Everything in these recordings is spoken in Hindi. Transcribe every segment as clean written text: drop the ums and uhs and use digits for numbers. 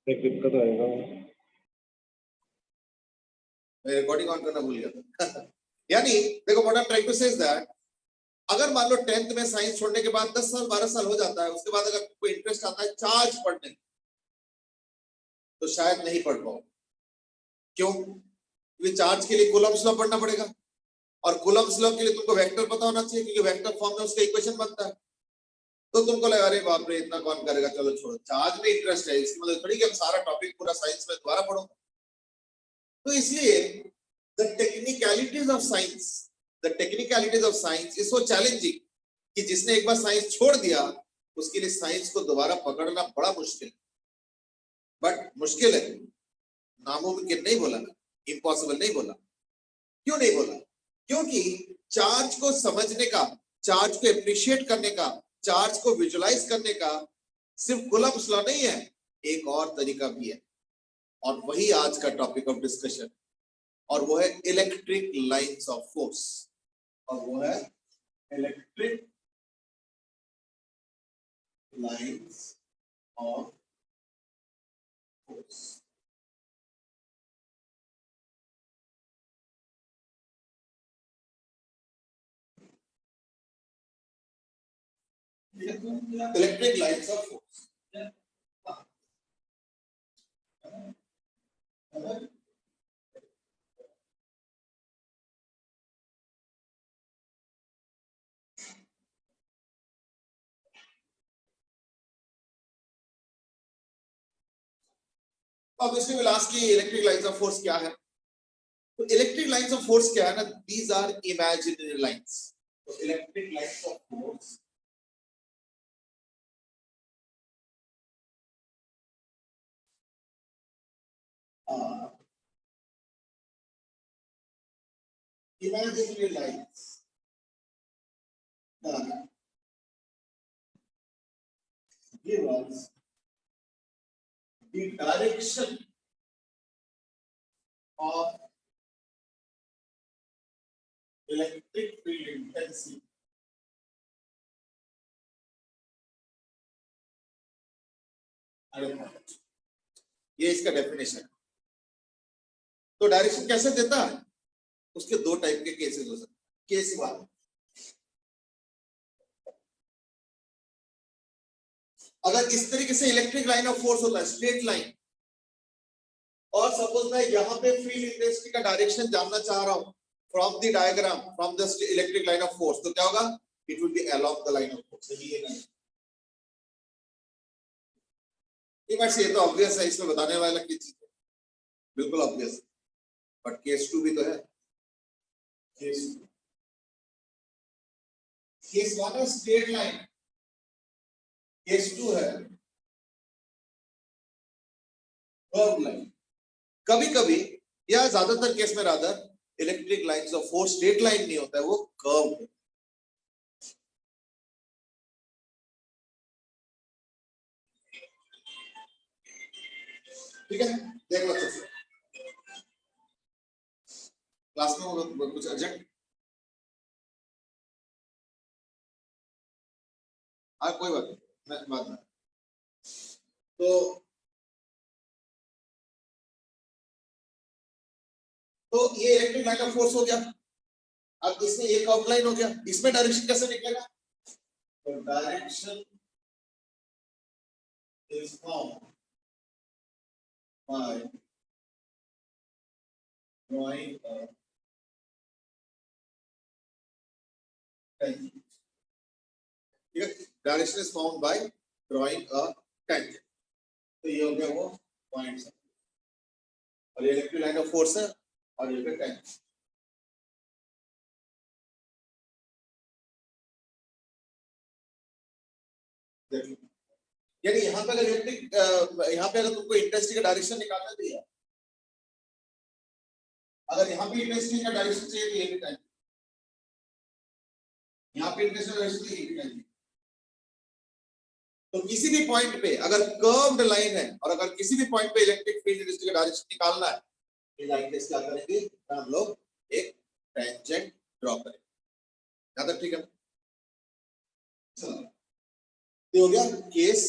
एक दिक्कत आएगा। मैं रिकॉर्डिंग ऑन करना भूल गया यानी देखो what I am trying to say is that अगर मान लो 10th में साइंस छोड़ने के बाद 10 साल 12 साल हो जाता है, उसके बाद अगर कोई इंटरेस्ट आता है चार्ज पढ़ने तो शायद नहीं पढ़ पाओ। क्यों? क्योंकि चार्ज के लिए कूलम्ब्स लॉ पढ़ना पड़ेगा और कूलम्ब्स लॉ के लिए तुमको वेक्टर पता होना चाहिए क्योंकि वेक्टर फॉर्म में उसका इक्वेशन बनता है। तो तुमको लगा अरे बाप रे इतना कौन करेगा, चलो छोड़ो। चार्ज में इंटरेस्ट है इसकी मतलब थोड़ी कि हम सारा टॉपिक पूरा साइंस में दोबारा पढ़ो। तो इसलिए the technicalities of science is so challenging कि जिसने एक बार साइंस छोड़ दिया उसके लिए साइंस को दोबारा पकड़ना बड़ा मुश्किल है। बट मुश्किल है, नामुमकिन नहीं बोला, इम्पॉसिबल नहीं बोला। क्यों नहीं बोला? क्योंकि चार्ज को समझने का, चार्ज को एप्रिशिएट करने का, चार्ज को विजुलाइज करने का सिर्फ कूलम्ब्स लॉ नहीं है, एक और तरीका भी है और वही आज का टॉपिक ऑफ डिस्कशन, और वो है इलेक्ट्रिक लाइंस ऑफ फोर्स। और वो है electric lines of force. Electric lines of force. अब इसमें विल आस्क की इलेक्ट्रिक लाइंस ऑफ फोर्स क्या है। तो इलेक्ट्रिक लाइंस ऑफ फोर्स क्या है ना, दीज आर इमेजिनरी लाइंस। तो electric lines of force imaginary lines that give us the direction of electric field intensity at a point। ये इसका डेफिनेशन है। तो डायरेक्शन कैसे देता है, उसके दो टाइप के केसेस हो सकते हैं। केस 1, अगर इस तरीके से इलेक्ट्रिक लाइन ऑफ फोर्स होता है, स्ट्रेट लाइन, और सपोज मैं यहाँ पे फील्ड इंटेंसिटी का डायरेक्शन जानना चाह रहा हूँ from the diagram, from the electric line of force, तो क्या होगा? It will be along the line of force. ये तो ऑब्वियस है, इसमें बताने वाला की चीज है, बिल्कुल ऑब्वियस। बट केस 2 भी तो है। केस 1 है स्ट्रेट लाइन, केस 2 है कर्व लाइन। कभी कभी या ज्यादातर केस में rather electric lines of force straight line नहीं होता है, वो कर्व है। ठीक है, देख लो क्लास में कुछ अर्जेंट। हाँ कोई बात नहीं, मैं बात में। तो ये इलेक्ट्रिक लाइन ऑफ फोर्स हो गया। अब इसमें एक आउटलाइन हो गया, इसमें डायरेक्शन कैसे निकलेगा? तो direction is found by drawing a tangent. ठीक है, direction is found by drawing a tangent. तो ये हो गया वो पॉइंट्स, और ये इलेक्ट्रिक लाइन ऑफ फोर्स है और ये टेंजेंट। यानी यहाँ पे अगर इलेक्ट्रिक यहाँ पे अगर तुमको इंटेंसिटी का डायरेक्शन निकालना चाहिए, अगर यहाँ पे इंटेंसिटी का डायरेक्शन चाहिए तो ये भी टाइम, यहाँ पे इंटेंसिटी का डायरेक्शन चाहिए टाइम। तो किसी भी पॉइंट पे अगर कर्व्ड लाइन है और अगर किसी भी पॉइंट पे इलेक्ट्रिक फील्ड इंटेंसिटी का डायरेक्शन निकालना है, ये लाइन टेस्ट क्या करेंगे, हम लोग एक टेंजेंट ड्रॉ करेंगे। ज्यादा ठीक है। ये हो गया case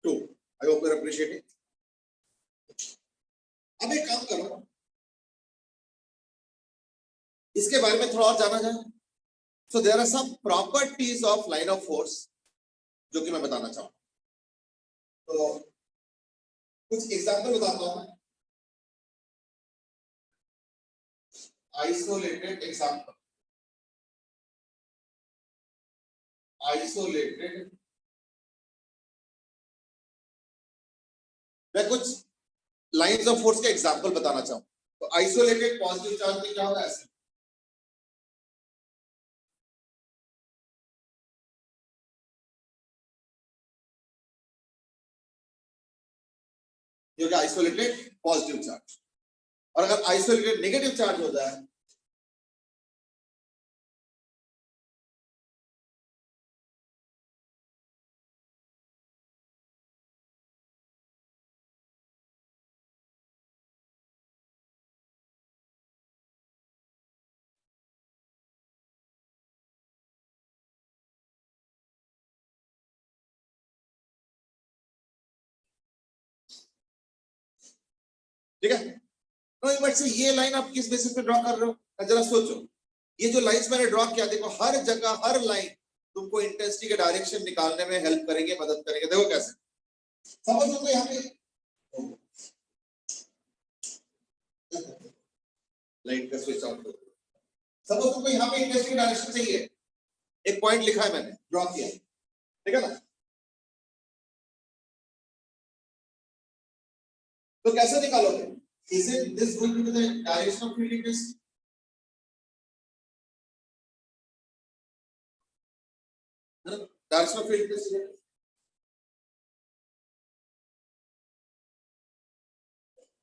2। I hope you appreciate it. अब एक काम करो, इसके बारे में थोड़ा और जाना जाए। So there are some properties of line of force जो कि मैं बताना चाहूँ। तो कुछ एग्जाम्पल बताता हूं मैं। आइसोलेटेड एग्जाम्पल, आइसोलेटेड, मैं कुछ लाइंस ऑफ फोर्स के एग्जाम्पल बताना चाहूँ। तो आइसोलेटेड पॉजिटिव चार्ज में क्या होगा, ऐसे जो कि आइसोलेटेड पॉजिटिव चार्ज। और अगर आइसोलेटेड नेगेटिव चार्ज हो जाए ठीक है। तो बट से ये लाइन आप किस बेसिस पे ड्रॉ कर रहे हो, जरा सोचो। ये जो लाइंस मैंने ड्रॉ किया, देखो हर जगह हर लाइन तुमको इंटेंसिटी के डायरेक्शन निकालने में हेल्प करेंगे, मदद करेंगे। देखो कैसे, समझ लो यहाँ पे लाइट का स्विच ऑफ करो। सपोज तुमको यहाँ पे इंटेंसिटी की डायरेक्शन चाहिए, एक पॉइंट लिखा है मैंने, ड्रॉ किया, ठीक है ना। तो कैसे निकालोगे, is it this going to be the direction of field intensity, direction of field intensity,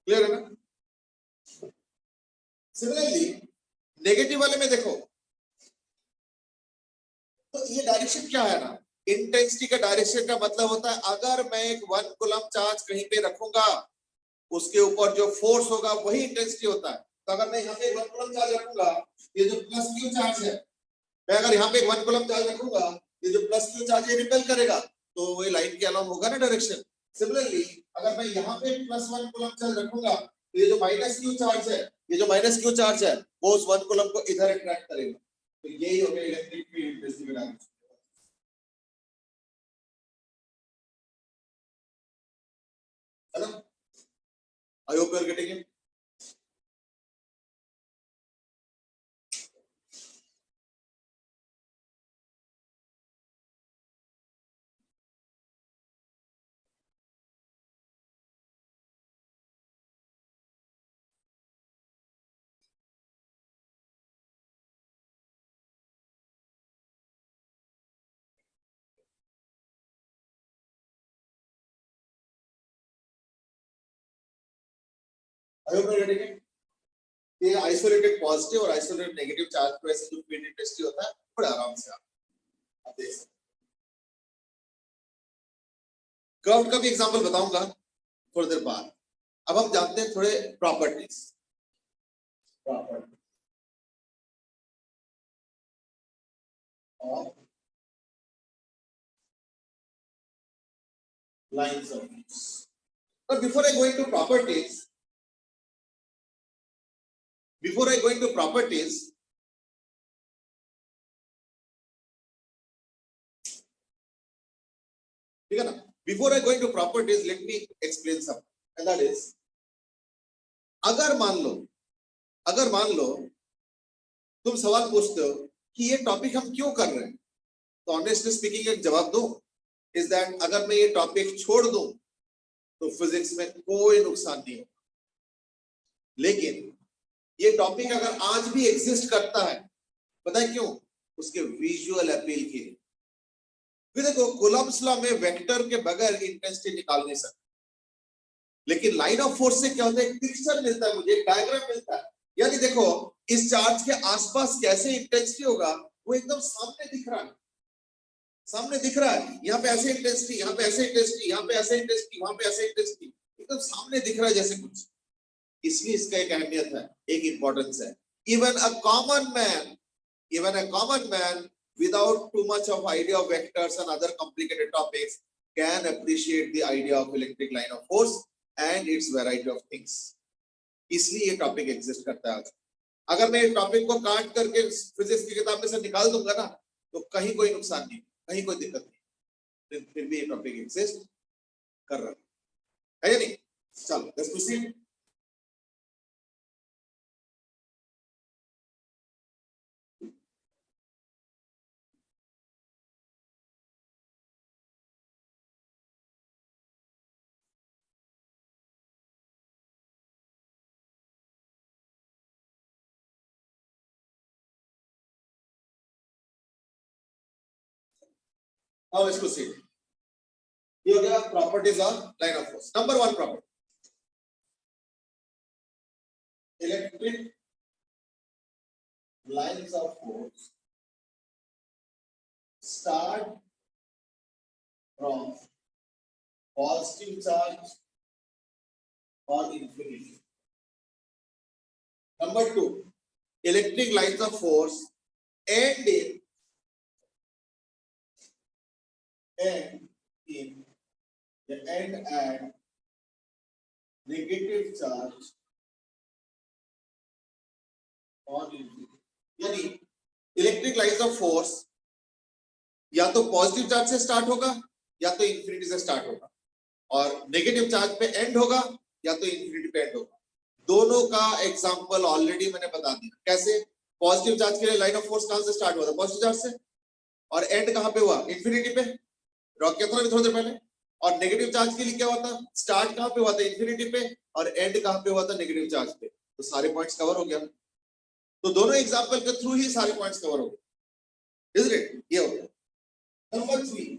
clear है ना। सिमिलरली नेगेटिव वाले में देखो, तो ये डायरेक्शन क्या है ना, इंटेंसिटी का डायरेक्शन का मतलब होता है अगर मैं एक 1 कूलम चार्ज कहीं पे रखूंगा, उसके ऊपर जो फोर्स होगा वही इंटेंसिटी होता है। तो अगर मैं यहाँ पे 1 कूलम चार्ज रखूंगा, ये जो प्लस क्यू चार्ज है, मैं अगर यहाँ पे 1 कूलम चार्ज रखूंगा, ये जो प्लस क्यू चार्ज है रिपेल करेगा, तो वही लाइन के अलावा होगा ना डायरेक्शन। सिमिलरली अगर मैं यहाँ पे प्लस 1 कूलम चार्ज रखूंगा, तो ये जो माइनस क्यू चार्ज है, ये जो माइनस क्यू चार्ज है, वो उस 1 कूलम को इधर अट्रैक्ट करेगा। तो यही हो गया इलेक्ट्रिक फील्ड इंटेंसिटी का डायरेक्शन। है ना, I hope you are getting it. I hope you are getting it. ये आइसोलेटेड पॉजिटिव और आइसोलेटेड नेगेटिव चार्ज की वजह से जो फील्ड इंटेंसिटी होता है, बड़े आराम से आप देख सकते हैं। कर्व का भी एग्जांपल बताऊंगा थोड़ी देर बाद। अब हम जानते हैं थोड़े properties, property of lines of force. But before I go into properties, ठीक है ना, before I go into properties, let me explain something, and that is, अगर मान लो तुम सवाल पूछते हो कि ये टॉपिक हम क्यों कर रहे हैं, तो ऑनेस्टली स्पीकिंग एक जवाब दो, इज दैट अगर मैं ये टॉपिक छोड़ दूं तो फिजिक्स में कोई नुकसान नहीं होगा। लेकिन ये टॉपिक अगर आज भी एग्जिस्ट करता है, पता है क्यों, उसके विजुअल अपील के लिए। फिर देखो कूलम्ब्स लॉ में वेक्टर के बगैर इंटेंसिटी निकाल नहीं सकते, लेकिन लाइन ऑफ फोर्स से क्या होता है, एक पिक्चर मिलता है मुझे, एक डायग्राम मिलता है। यानी देखो इस चार्ज के आसपास कैसे इंटेंसिटी होगा वो एकदम सामने दिख रहा है, सामने दिख रहा है। यहाँ पे ऐसे इंटेंसिटी, यहाँ पे ऐसे इंटेंसिटी, यहाँ पे ऐसे इंटेंसिटी, वहां पे ऐसे इंटेंसिटी, एकदम सामने दिख रहा है जैसे कुछ। इसलिए इसका एक अहमियत है, एक इंपॉर्टेंस है। Even a common man without too much of idea of vectors and other complicated topics can appreciate the idea of electric line of force and its variety of things. इसलिए ये टॉपिक एग्जिस्ट करता है आज। अगर मैं इस टॉपिक को काट करके फिजिक्स की किताब में से निकाल दूंगा ना, तो कहीं कोई नुकसान नहीं, कहीं कोई दिक्कत नहीं, फिर भी ये टॉपिक एग्जिस्ट कर रहा है या नहीं। चलो let's proceed. Now let's proceed. ये हो गया properties of line of force. Number 1 property, electric lines of force start from positive charge or infinity. Number 2, electric lines of force end in the end at negative charge or infinity. यानी इलेक्ट्रिक लाइन्स ऑफ फोर्स या तो पॉजिटिव चार्ज से स्टार्ट होगा या तो इंफिनिटी से स्टार्ट होगा, और नेगेटिव चार्ज पे एंड होगा या तो इंफिनिटी पे एंड होगा। दोनों का एग्जांपल ऑलरेडी मैंने बता दिया। कैसे? पॉजिटिव चार्ज के लिए लाइन ऑफ फोर्स कहां से स्टार्ट हुआ था? पॉजिटिव चार्ज से, और एंड कहां पे हुआ? इंफिनिटी पे। ड्रॉ किया था ना थोड़ी देर पहले। और नेगेटिव चार्ज के लिए क्या हुआ था? स्टार्ट कहां पे हुआ था? इंफिनिटी पे, और एंड कहां पे हुआ था? नेगेटिव चार्ज पे। तो सारे पॉइंट्स कवर हो गया। तो दोनों एग्जांपल के थ्रू ही सारे पॉइंट्स कवर हो गए, इजंट इट? ये हो गया। Number 3,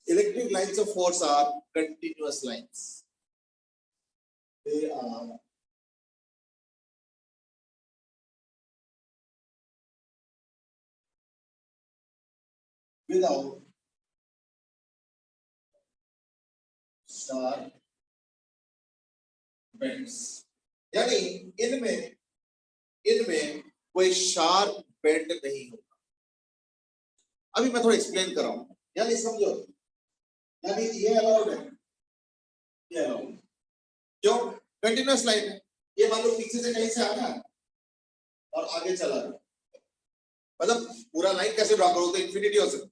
electric lines of force are continuous lines. They are without sharp bends. यानी इनमें कोई शार्प बेंड नहीं होगा। अभी मैं थोड़ा एक्सप्लेन कर रहा हूं, यानी समझो, यानी ये अलाउड है, ये अलाउड। क्यों? कंटिन्यूअस लाइन है। ये मान लो पीछे से कहीं से आया और आगे चला गया, मतलब पूरा लाइन कैसे ड्रॉ करो तो इंफिनिटी हो सकती।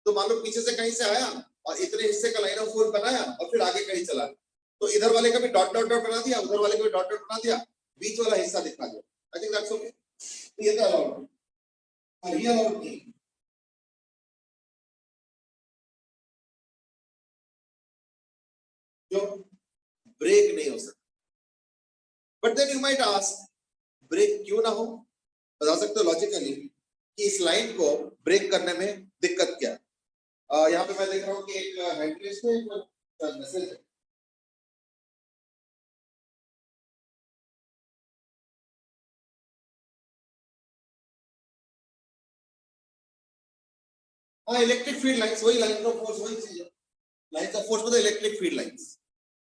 तो मान लो पीछे से कहीं से आया और इतने हिस्से का लाइन ऑफ फोर्स बनाया और फिर आगे कहीं चला गया, तो इधर वाले का भी डॉट डॉट डॉट बना दिया, उधर वाले का भी डॉट डॉट बना दिया, बीच वाला हिस्सा दिखा दिया। I think that's okay. तो ये तो अलाउड है, ये अलाउड नहीं। क्यों? ब्रेक नहीं हो सकता। But then you might ask, break क्यों ना हो? बता सकते हो लॉजिकली कि इस लाइन को ब्रेक करने में दिक्कत क्या है। यहाँ पे मैं देख रहा हूँ कि एक हैंड रेस है, एक मैसेज है। हाँ, इलेक्ट्रिक फील्ड लाइंस, वही लाइन ऑफ फोर्स, वही चीज है। लाइंस ऑफ फोर्स मतलब इलेक्ट्रिक फील्ड लाइंस।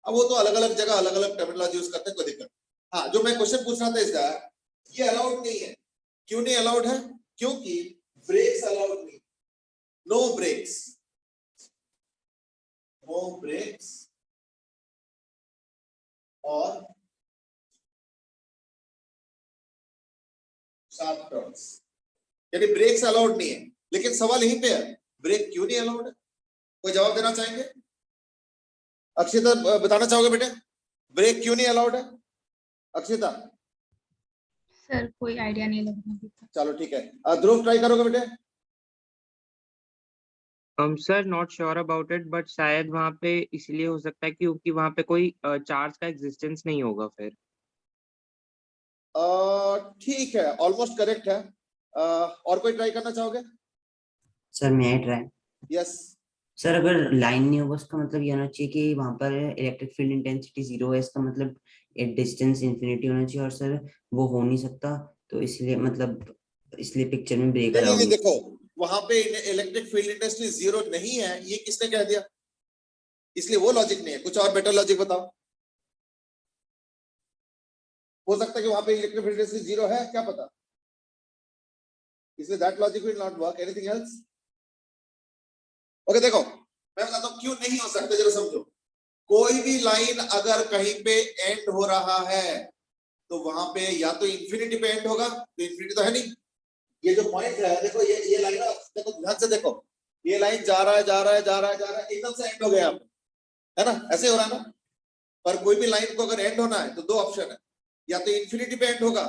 अब वो तो अलग अलग जगह अलग अलग टर्मिनोलॉजी यूज करते हैं, कोई दिक्कत। हाँ, जो मैं क्वेश्चन पूछ रहा था इसका, ये अलाउड नहीं है। क्यों नहीं अलाउड है? क्योंकि ब्रेक्स अलाउड नहीं, नो ब्रेक्स, नो ब्रेक्स और शार्प टर्न्स, यानी ब्रेक्स अलाउड नहीं है। लेकिन सवाल यहीं पे है, ब्रेक क्यों नहीं अलाउड है? कोई जवाब देना चाहेंगे? अक्षिता बताना चाहोगे बेटे, ब्रेक क्यों नहीं अलाउड है? अक्षिता? सर कोई आइडिया नहीं लग रहा अभी तक। चलो ठीक है, ध्रुव ट्राई करोगे बेटे? Sir not sure about it, but शायद वहाँ पे इसलिए हो सकता है क्योंकि वहाँ पे कोई चार्ज का एग्जिस्टेंस नहीं होगा फिर। ठीक है, ऑलमोस्ट करेक्ट है। और कोई ट्राई करना चाहोगे? सर मैं ट्राई। यस। सर अगर लाइन नहीं होगा उसका मतलब ये होना चाहिए कि वहां पर इलेक्ट्रिक फील्ड इंटेंसिटी 0 है, इसका मतलब डिस्टेंस इंफिनिटी होना चाहिए, और सर वो हो नहीं सकता, तो इसलिए मतलब इसलिए पिक्चर में ब्रेक अलाउड नहीं, नहीं। देखो वहां पे इलेक्ट्रिक फील्ड इंटेंसिटी 0 नहीं है, ये किसने कह दिया? इसलिए वो लॉजिक नहीं है। कुछ और बेटर लॉजिक बताओ। हो सकता है कि वहां पे इलेक्ट्रिक फील्ड इंटेंसिटी 0 है, क्या पता, इसलिए that logic will not work. Anything else? Okay, देखो मैं बताता हूँ क्यों नहीं हो सकता, जरा समझो। कोई भी लाइन अगर कहीं पे एंड हो रहा है तो वहां पे या तो इंफिनिटी पे एंड होगा, तो इंफिनिटी तो है नहीं। ये जो पॉइंट है देखो, ये लाइन देखो ध्यान से देखो, ये लाइन जा रहा है जा रहा है जा रहा है जा रहा है, एकदम से एंड हो गया है ना, ऐसे हो रहा है ना। पर कोई भी लाइन को अगर एंड होना है तो दो ऑप्शन है, या तो इंफिनिटी पे एंड होगा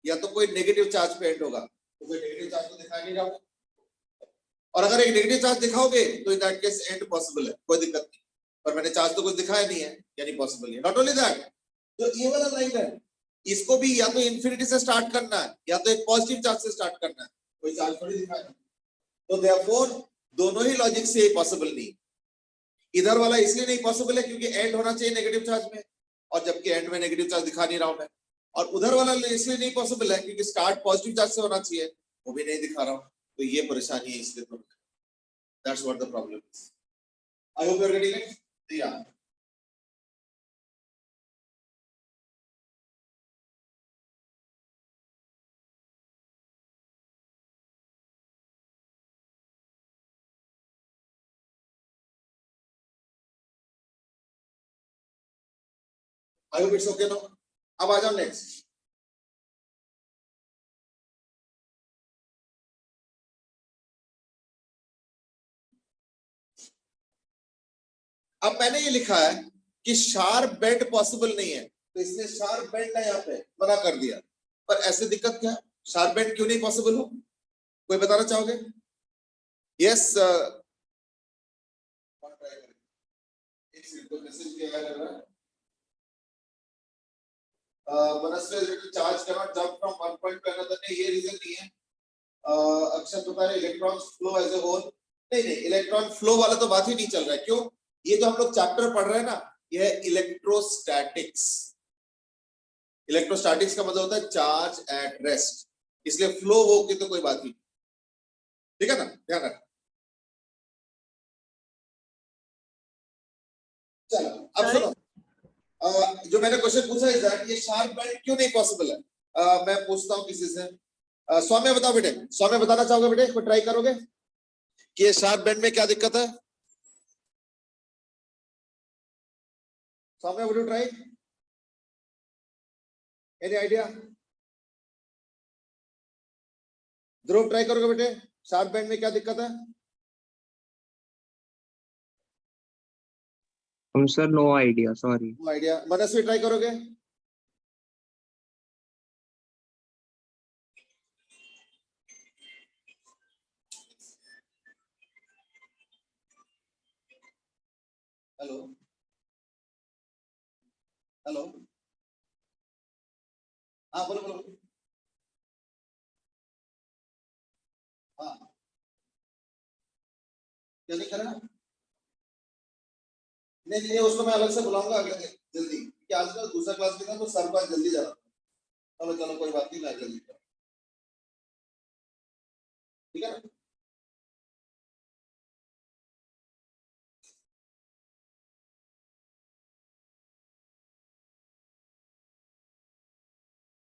या तो कोई नेगेटिव चार्ज पे एंड होगा। तो कोई नेगेटिव चार्ज तो दिखाई नहीं जाओगे, और अगर एक नेगेटिव चार्ज दिखाओगे तो in that case and possible है, कोई दिक्कत नहीं। पर मैंने चार्ज तो कुछ दिखाया नहीं है, यानी पॉसिबल है। नॉट ओनली दैट, जो ये वाला लाइन है इसको भी या तो इंफिनिटी से स्टार्ट करना है या तो एक पॉजिटिव चार्ज से स्टार्ट करना है, कोई चार्ज थोड़ी दिखाया। तो देयरफॉर दोनों ही लॉजिक से पॉसिबल नहीं। इधर वाला इसलिए नहीं पॉसिबल है क्योंकि एंड होना चाहिए नेगेटिव चार्ज में, और जबकि एंड में नेगेटिव चार्ज दिखा नहीं रहा हूं मैं। और उधर वाला इसलिए नहीं पॉसिबल है क्योंकि स्टार्ट पॉजिटिव चार्ज से होना चाहिए, वो भी नहीं दिखा रहा हूं। तो ये परेशानी है, इसलिए तो that's what the problem is. I hope you are getting it. या I hope it's okay no. अब आ जाओ नेक्स्ट। अब मैंने ये लिखा है कि शार्प बेंड पॉसिबल नहीं है, तो इसने शार्प बेंड ना यहाँ पे मना कर दिया। पर ऐसे दिक्कत क्या है, शार्प बेंड क्यों नहीं पॉसिबल हो, कोई बताना चाहोगे? Yes charge cannot jump from one point to another, नहीं ये रीजन नहीं है। अक्षर बता रहे electron flow as a hole, नहीं इलेक्ट्रॉन फ्लो वाला तो बात ही नहीं चल रहा है। क्यों? ये जो हम लोग चैप्टर पढ़ रहे हैं ना, ये है इलेक्ट्रोस्टैटिक्स। इलेक्ट्रोस्टैटिक्स का मतलब होता है चार्ज एट रेस्ट, इसलिए फ्लो हो की तो कोई बात ही, ठीक है ना, ध्यान रख। चलो अब सुनो, जो मैंने क्वेश्चन पूछा है दैट ये शार्प बेंड क्यों नहीं पॉसिबल है। मैं पूछता हूं किसी से, सौम्य बताओ बेटे, सौम्य बताना चाहोगे बेटे, कोई ट्राई करोगे कि ये शार्प बेंड में क्या दिक्कत है? Saumya would you try, any idea? Dhruv try करोगे बेटे, शार्प बेंड में क्या दिक्कत है? Sir no idea, sorry. No idea. Manasvi try करोगे? हेलो हेलो, हाँ बोलो बोलो। हाँ क्या नहीं करना, नहीं उसको मैं अलग से बुलाऊंगा अगले दिन जल्दी, क्योंकि आज का दूसरा क्लास भी था तो सर पास जल्दी जा रहा था। चलो चलो कोई बात नहीं, मैं जल्दी, ठीक है ना।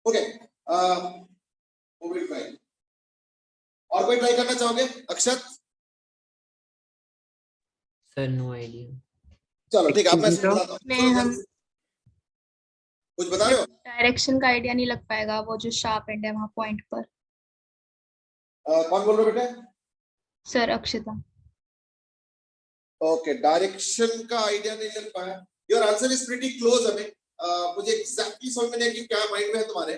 ओके ट्राई, और कोई ट्राई करना चाहोगे? अक्षत? Sir no idea. चलो ठीक है, अब मैं Excuse me, बताता हूँ। नहीं, हम कुछ बता रहे हो? डायरेक्शन का आइडिया नहीं लग पाएगा, वो जो शार्प एंड है वहां पॉइंट पर। कौन बोल रहे हो बेटे? सर अक्षता। ओके, डायरेक्शन का आइडिया नहीं लग पाया। Your answer is pretty close. हमें मुझे एग्जैक्टली समझ में नहीं कि क्या माइंड में है तुम्हारे,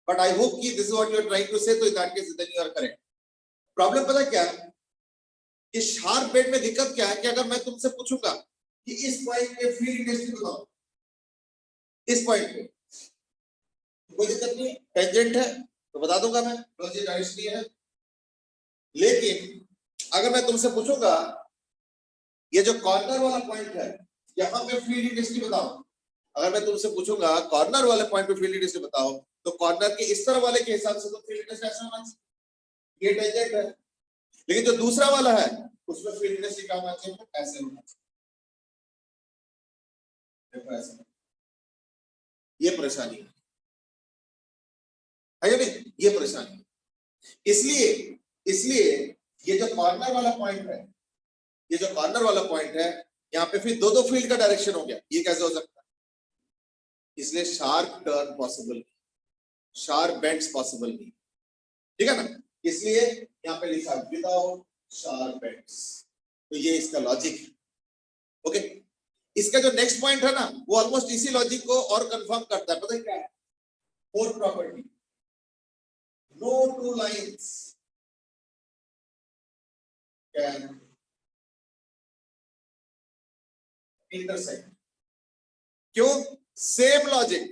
बट आई होप कि this is what you are trying to say, तो in that case then you are correct. Problem पता क्या है कि शार्प बेंड में दिक्कत क्या है कि अगर मैं तुमसे पूछूंगा कि इस पॉइंट पे फील्ड इंटेंसिटी बताओ, इस पॉइंट पे कोई दिक्कत नहीं, टेंजेंट है तो बता दूंगा मैं, लॉजिक डायरेक्शन है। लेकिन अगर मैं तुमसे पूछूंगा ये जो कॉर्नर वाला पॉइंट है यहाँ पे फील्ड इंटेंसिटी बताओ, अगर मैं तुमसे पूछूंगा कॉर्नर वाले पॉइंट पे फील्ड इंटेंसिटी बताओ, तो कॉर्नर के इस तरह वाले के हिसाब से तो फील्ड इंटेंसिटी ऐसा होना चाहिए, ये टेंजेंट है। लेकिन जो दूसरा वाला है उसमें फील्ड इंटेंसिटी क्या होना चाहिए, ऐसे होना चाहिए। देखो ऐसे, ये परेशानी है या नहीं, ये परेशानी है। इसलिए ये जो कॉर्नर वाला पॉइंट है, ये जो कॉर्नर वाला पॉइंट है यहाँ पे फिर दो फील्ड का डायरेक्शन हो गया, ये कैसे हो सकता है? इसलिए शार्प टर्न पॉसिबल नहीं, शार्प बेंड्स पॉसिबल नहीं, ठीक है ना? इसलिए यहाँ पे लिखा विदाउट शार्प बेंड्स। तो ये इसका लॉजिक है। ओके, इसका जो नेक्स्ट पॉइंट है ना, वो ऑलमोस्ट इसी लॉजिक को और कंफर्म करता है। पता है क्या है? Fourth property, no two lines can intersect. क्यों? सेम लॉजिक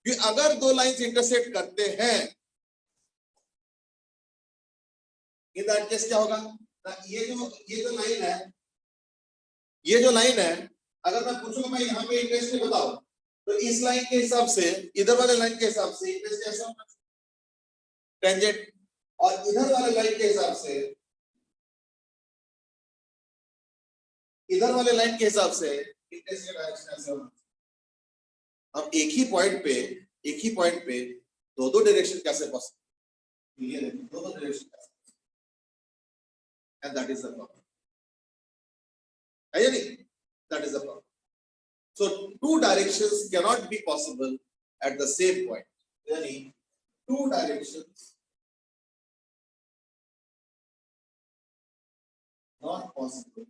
कि अगर दो लाइंस इंटरसेक्ट करते हैं, इन दैट केस क्या होगा? ये जो लाइन है, ये जो लाइन है, अगर मैं पूछूंगा भाई यहाँ पे इंटरेस्ट बताओ, तो इस लाइन के हिसाब से, इधर वाले लाइन के हिसाब से इंटरेस्ट कैसा होगा? टेंजेंट। और इधर वाले लाइन के हिसाब से, इधर वाले लाइन के हिसाब से इंटरेस्ट का डायरेक्शन ऐसा होगा। अब एक ही पॉइंट पे दो डायरेक्शन कैसे पॉसिबल? ये देखो, दो डायरेक्शन कैसे? And that is the problem, है या नहीं? That is the problem. So two directions cannot be possible at the same point. यानी two directions not possible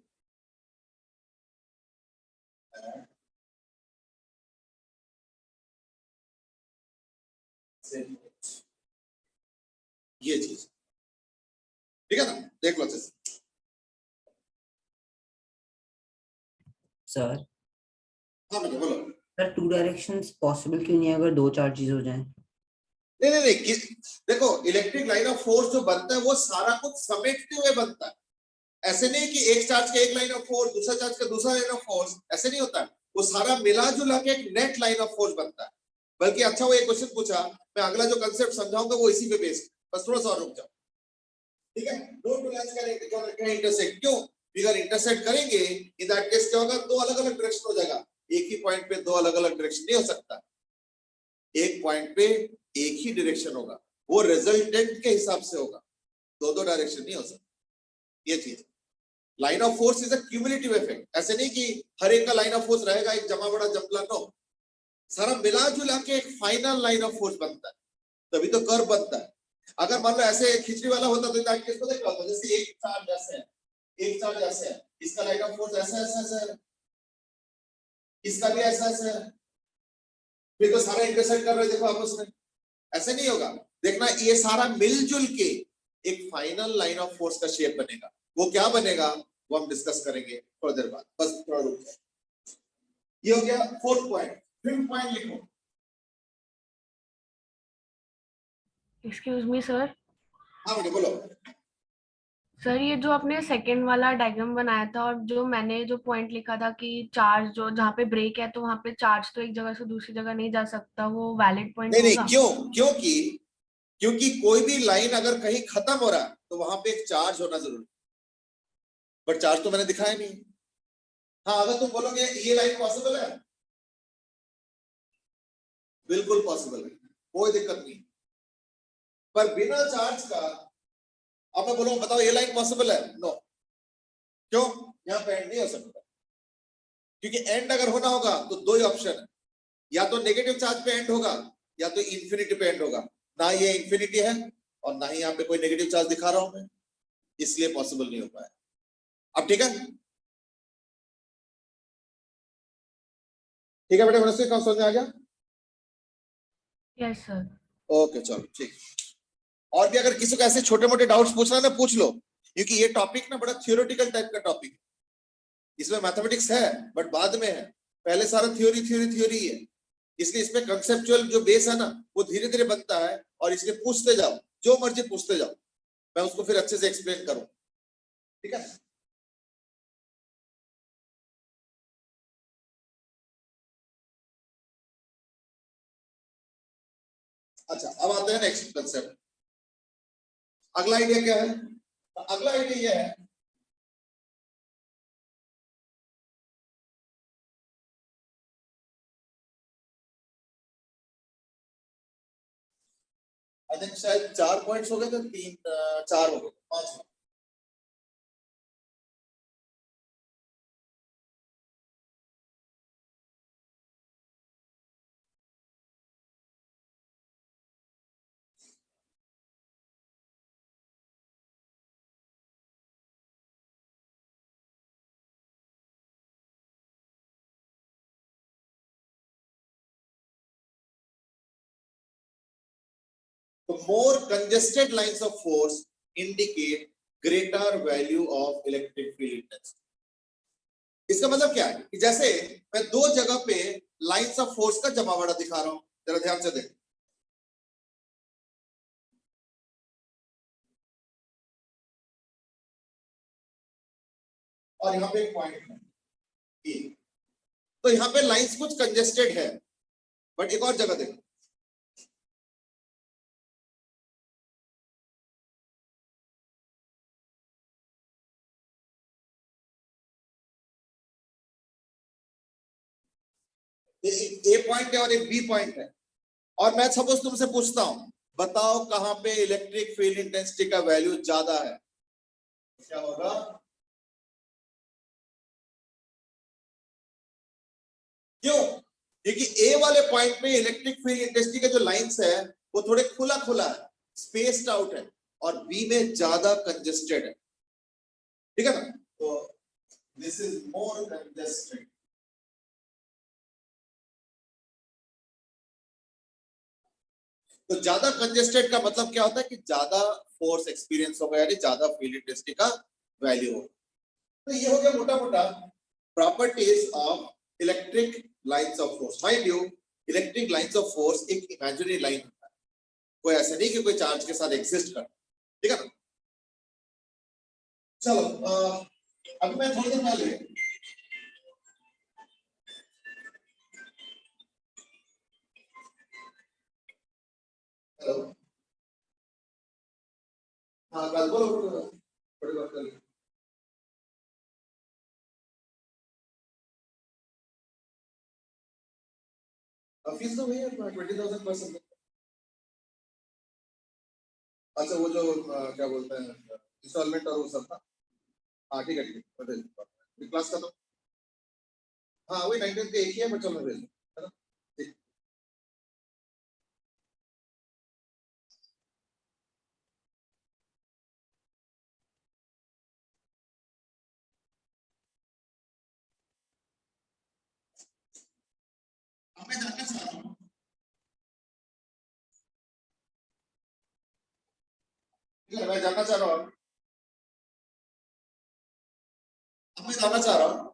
at same point. ये चीज ठीक है ना? देख लो अच्छे से। सर हाँ बेटा बोलो। सर टू डायरेक्शंस पॉसिबल क्यों नहीं है अगर दो चार्जेस हो जाएं? नहीं, देखो इलेक्ट्रिक लाइन ऑफ फोर्स जो बनता है वो सारा कुछ समेटते हुए बनता है। ऐसे नहीं कि एक चार्ज का एक लाइन ऑफ फोर्स, दूसरा चार्ज का दूसरा लाइन ऑफ फोर्स, ऐसे नहीं होता है। वो सारा मिला जुला के एक नेट लाइन ऑफ फोर्स बनता है। बल्कि अच्छा वो एक क्वेश्चन पूछा, मैं अगला जो कंसेप्ट समझाऊंगा वो इसी पे बेस्ड, बस थोड़ा सा और रुक जाओ, ठीक है? दो टू लाइंस का इंटरसेक्ट, क्यों? अगर इंटरसेक्ट करेंगे इन दैट केस क्या होगा? दो अलग अलग डायरेक्शन हो जाएगा। एक ही पॉइंट पे दो अलग अलग डायरेक्शन नहीं हो सकता। एक पॉइंट पे एक ही डायरेक्शन होगा, वो रिजल्टेंट के हिसाब से होगा, दो डायरेक्शन नहीं हो सकता। ये चीज line of force is a cumulative effect. ऐसे नहीं कि हर एक का लाइन ऑफ फोर्स रहेगा एक जमा बड़ा जमला, नो, सारा मिला जुला के एक फाइनल लाइन ऑफ फोर्स बनता है, तभी तो कर्व बनता है। अगर मान लो ऐसे खिचड़ी वाला होता तो दैट केस को देखा होता, जैसे एक चार्ज ऐसे है, एक चार्ज ऐसे है, इसका लाइन ऑफ फोर्स ऐसा ऐसा ऐसा है, इसका भी ऐसा ऐसा है, फिर तो सारा इंटरसेक्ट कर रहे देखो आपस में। ऐसे नहीं होगा, देखना ये सारा मिलजुल के एक फाइनल लाइन ऑफ फोर्स का शेप बनेगा। वो क्या बनेगा वो हम डिस्कस करेंगे थोड़ी देर बाद, बस थोड़ा रुक जाओ। ये हो गया फोर्थ पॉइंट। फिफ्थ पॉइंट लिखो। Excuse me sir. हाँ बेटा बोलो। सर ये जो आपने सेकंड वाला डायग्राम बनाया था और जो मैंने जो पॉइंट लिखा था कि चार्ज जो जहाँ पे ब्रेक है तो वहाँ पे चार्ज तो एक जगह से दूसरी जगह नहीं जा सकता, वो वैलिड पॉइंट नहीं होगा? क्यों? क्योंकि कोई भी लाइन अगर कहीं खत्म हो रहा है तो वहां पे एक चार्ज होना जरूरी, बट चार्ज तो मैंने दिखाया नहीं। हाँ, अगर तुम बोलोगे ये लाइन पॉसिबल है, बिल्कुल पॉसिबल है, कोई दिक्कत नहीं। पर बिना चार्ज का अब मैं बोलूंगा बताओ ये लाइन पॉसिबल है? नो। क्यों? यहाँ पे एंड नहीं हो सकता, क्योंकि एंड अगर होना होगा तो दो ही ऑप्शन है, या तो नेगेटिव चार्ज पे एंड होगा या तो इंफिनिटी पे एंड होगा। ना ये इंफिनिटी है और ना ही यहाँ पे कोई नेगेटिव चार्ज दिखा रहा हूं मैं, इसलिए पॉसिबल नहीं हो पाया। अब ठीक है, ठीक है बेटा, मनस्वी कहाँ समझ में आ गया? Yes sir. ओके चलो ठीक। और भी अगर किसी को ऐसे छोटे मोटे डाउट्स पूछना ना पूछ लो, क्योंकि ये टॉपिक ना बड़ा थियोरेटिकल टाइप का टॉपिक है। इसमें मैथमेटिक्स है बट बाद में है, पहले सारा थ्योरी है। इसलिए इसमें कंसेप्चुअल जो बेस है ना वो धीरे धीरे बनता है, और इसलिए पूछते जाओ, जो मर्जी पूछते जाओ, मैं उसको फिर अच्छे से एक्सप्लेन करूं, ठीक है? अच्छा, अब आते हैं नेक्स्ट कंसेप्ट। अगला आइडिया क्या है? अगला आइडिया यह है, आई थिंक शायद 4 पॉइंट्स हो गए थे, 3 4 हो गए, 5 तो more congested lines of force indicate greater value of electric field intensity. इसका मतलब क्या है कि जैसे मैं दो जगह पे लाइंस ऑफ फोर्स का जमावड़ा दिखा रहा हूं, जरा ध्यान से देख। और यहाँ पे एक पॉइंट है E. तो यहाँ पे लाइंस कुछ कंजेस्टेड है, बट एक और जगह देखो, ए पॉइंट है और एक बी पॉइंट है, और मैं सपोज तुमसे पूछता हूं बताओ कहां पे इलेक्ट्रिक फील्ड इंटेंसिटी का वैल्यू ज्यादा है, क्या होगा? क्यों? क्योंकि ए वाले पॉइंट पे इलेक्ट्रिक फील्ड इंटेंसिटी के जो लाइंस है वो थोड़े खुला खुला है, स्पेस्ड आउट है, और बी में ज्यादा कंजेस्टेड है, ठीक है ना? तो दिस इज मोर कंजेस्टेड। तो ज्यादा कंजेस्टेड का मतलब क्या होता है कि ज्यादा फोर्स एक्सपीरियंस होगा, यानी ज्यादा फील्ड इंटेंसिटी का वैल्यू होगा। तो ये हो गया मोटा मोटा properties of electric lines of force. Mind you, electric lines of force एक इमेजिनरी लाइन होता है, कोई ऐसा नहीं कि कोई चार्ज के साथ एग्जिस्ट कर, ठीक है ना? चलो अभी मैं थोड़ी देर पहले हेलो, हाँ कल बोलो, थोड़ी बात कर ली। फीस तो वही है 20,000 पर सब्जेक्ट। अच्छा वो जो क्या बोलते हैं इंस्टॉलमेंट और वो सब था, हाँ ठीक है ठीक है, बता क्लास का तो हाँ वही 19 के एक ही है, पर चलो भेज दो, है ना? ठीक। अब मैं जानना चाह रहा हूँ, ठीक है, मैं जानना चाह रहा हूँ, अब मैं जानना चाह रहा हूँ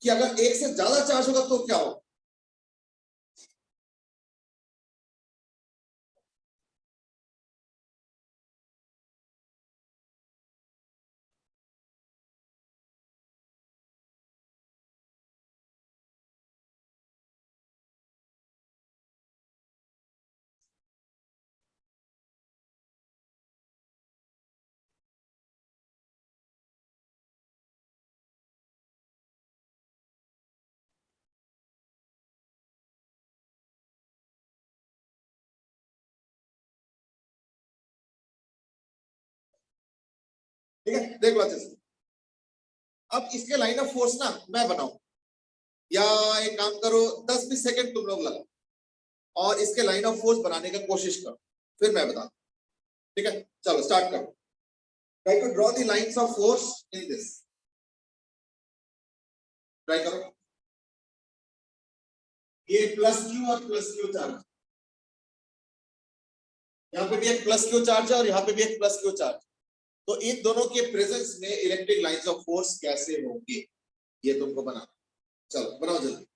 कि अगर एक से ज्यादा चार्ज होगा तो क्या होगा? ठीक है, देख लो अच्छे से। अब इसके लाइन ऑफ फोर्स ना मैं बनाऊं, या एक काम करो 10-20 सेकंड तुम लोग लगाओ और इसके लाइन ऑफ फोर्स बनाने का कोशिश करो, फिर मैं बता, ठीक है? चलो स्टार्ट करो। Try to draw the lines of force in this, try करो। ये प्लस क्यू और प्लस क्यू चार्ज, यहाँ पे भी एक प्लस क्यू चार्ज है और यहाँ पे भी एक प्लस क्यू चार्ज, तो इन दोनों के प्रेजेंस में इलेक्ट्रिक लाइंस ऑफ फोर्स कैसे होंगे ये तुमको बनाना। चलो बनाओ जल्दी।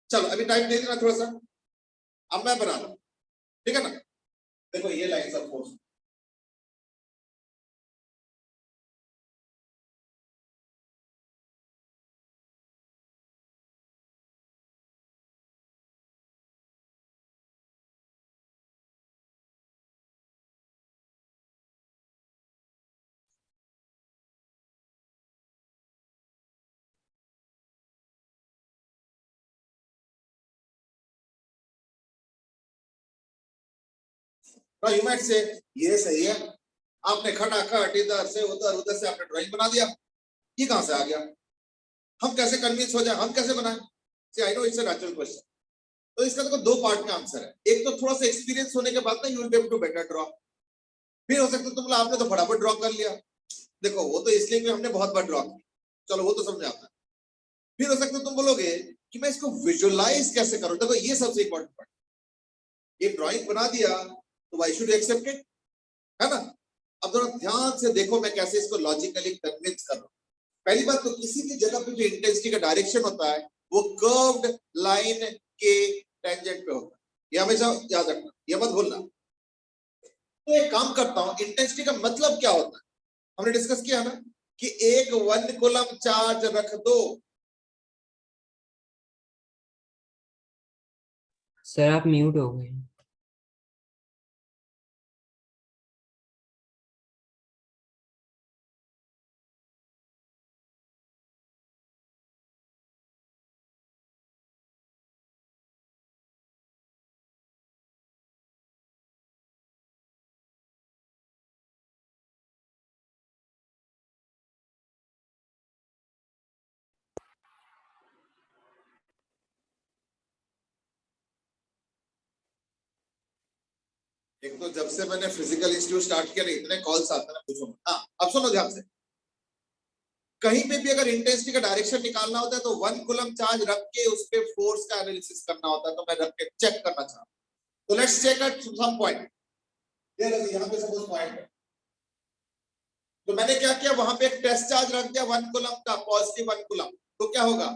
चलो अभी टाइम दे देना थोड़ा सा, अब मैं बना रहा हूं, ठीक है ना? देखो ये lines of force, now you might say ये सही है, आपने खटाखट इधर से उधर से आपने ड्राइंग बना दिया, ये कहां से आ गया? हम कैसे कन्विंस हो जाए, हम कैसे बनाए? See I know it's a natural question. तो इसका देखो दो पार्ट में आंसर है। एक तो थोड़ा सा एक्सपीरियंस होने के बाद ना you will be able to better draw. फिर हो सकता है तुम आपने तो फटाफट ड्रॉ कर लिया, देखो वो तो इसलिए कि हमने बहुत बार ड्रॉ किया, चलो वो तो समझ आता है। फिर हो सकता है तुम बोलोगे कि मैं इसको विजुअलाइज कैसे करूं। देखो ये सबसे इंपॉर्टेंट पार्ट, ये ड्राइंग बना दिया तो व्हाई शुड एक्सेप्ट इट, है ना? अब थोड़ा ध्यान से देखो मैं कैसे इसको लॉजिकली कन्विंस कर रहा हूं। पहली बात तो किसी भी जगह पे जो इंटेंसिटी का डायरेक्शन होता है वो कर्व्ड लाइन के टेंजेंट पे होता है, ये हमेशा याद रखना, ये मत भूलना। तो एक काम करता हूं, इंटेंसिटी का मतलब क्या होता है हमने डिस्कस किया ना कि एक 1 कूलम चार्ज रख दो। सर आप म्यूट हो गए। एक तो जब से मैंने फिजिकल इंस्टीट्यूट स्टार्ट किया इतने कॉल्स आते हैं, पूछो। हाँ अब सुनो ध्यान से, कहीं पे भी अगर इंटेंसिटी का डायरेक्शन निकालना होता है तो 1 कूलम चार्ज रख के उस पे फोर्स का एनालिसिस करना होता है। तो मैं रख के चेक करना चाहता हूं, तो let's check at some point. यहाँ पे सपोज पॉइंट है, तो मैंने क्या किया, वहां पे एक टेस्ट चार्ज रख दिया 1 कूलम का, पॉजिटिव 1 कूलम। तो क्या होगा,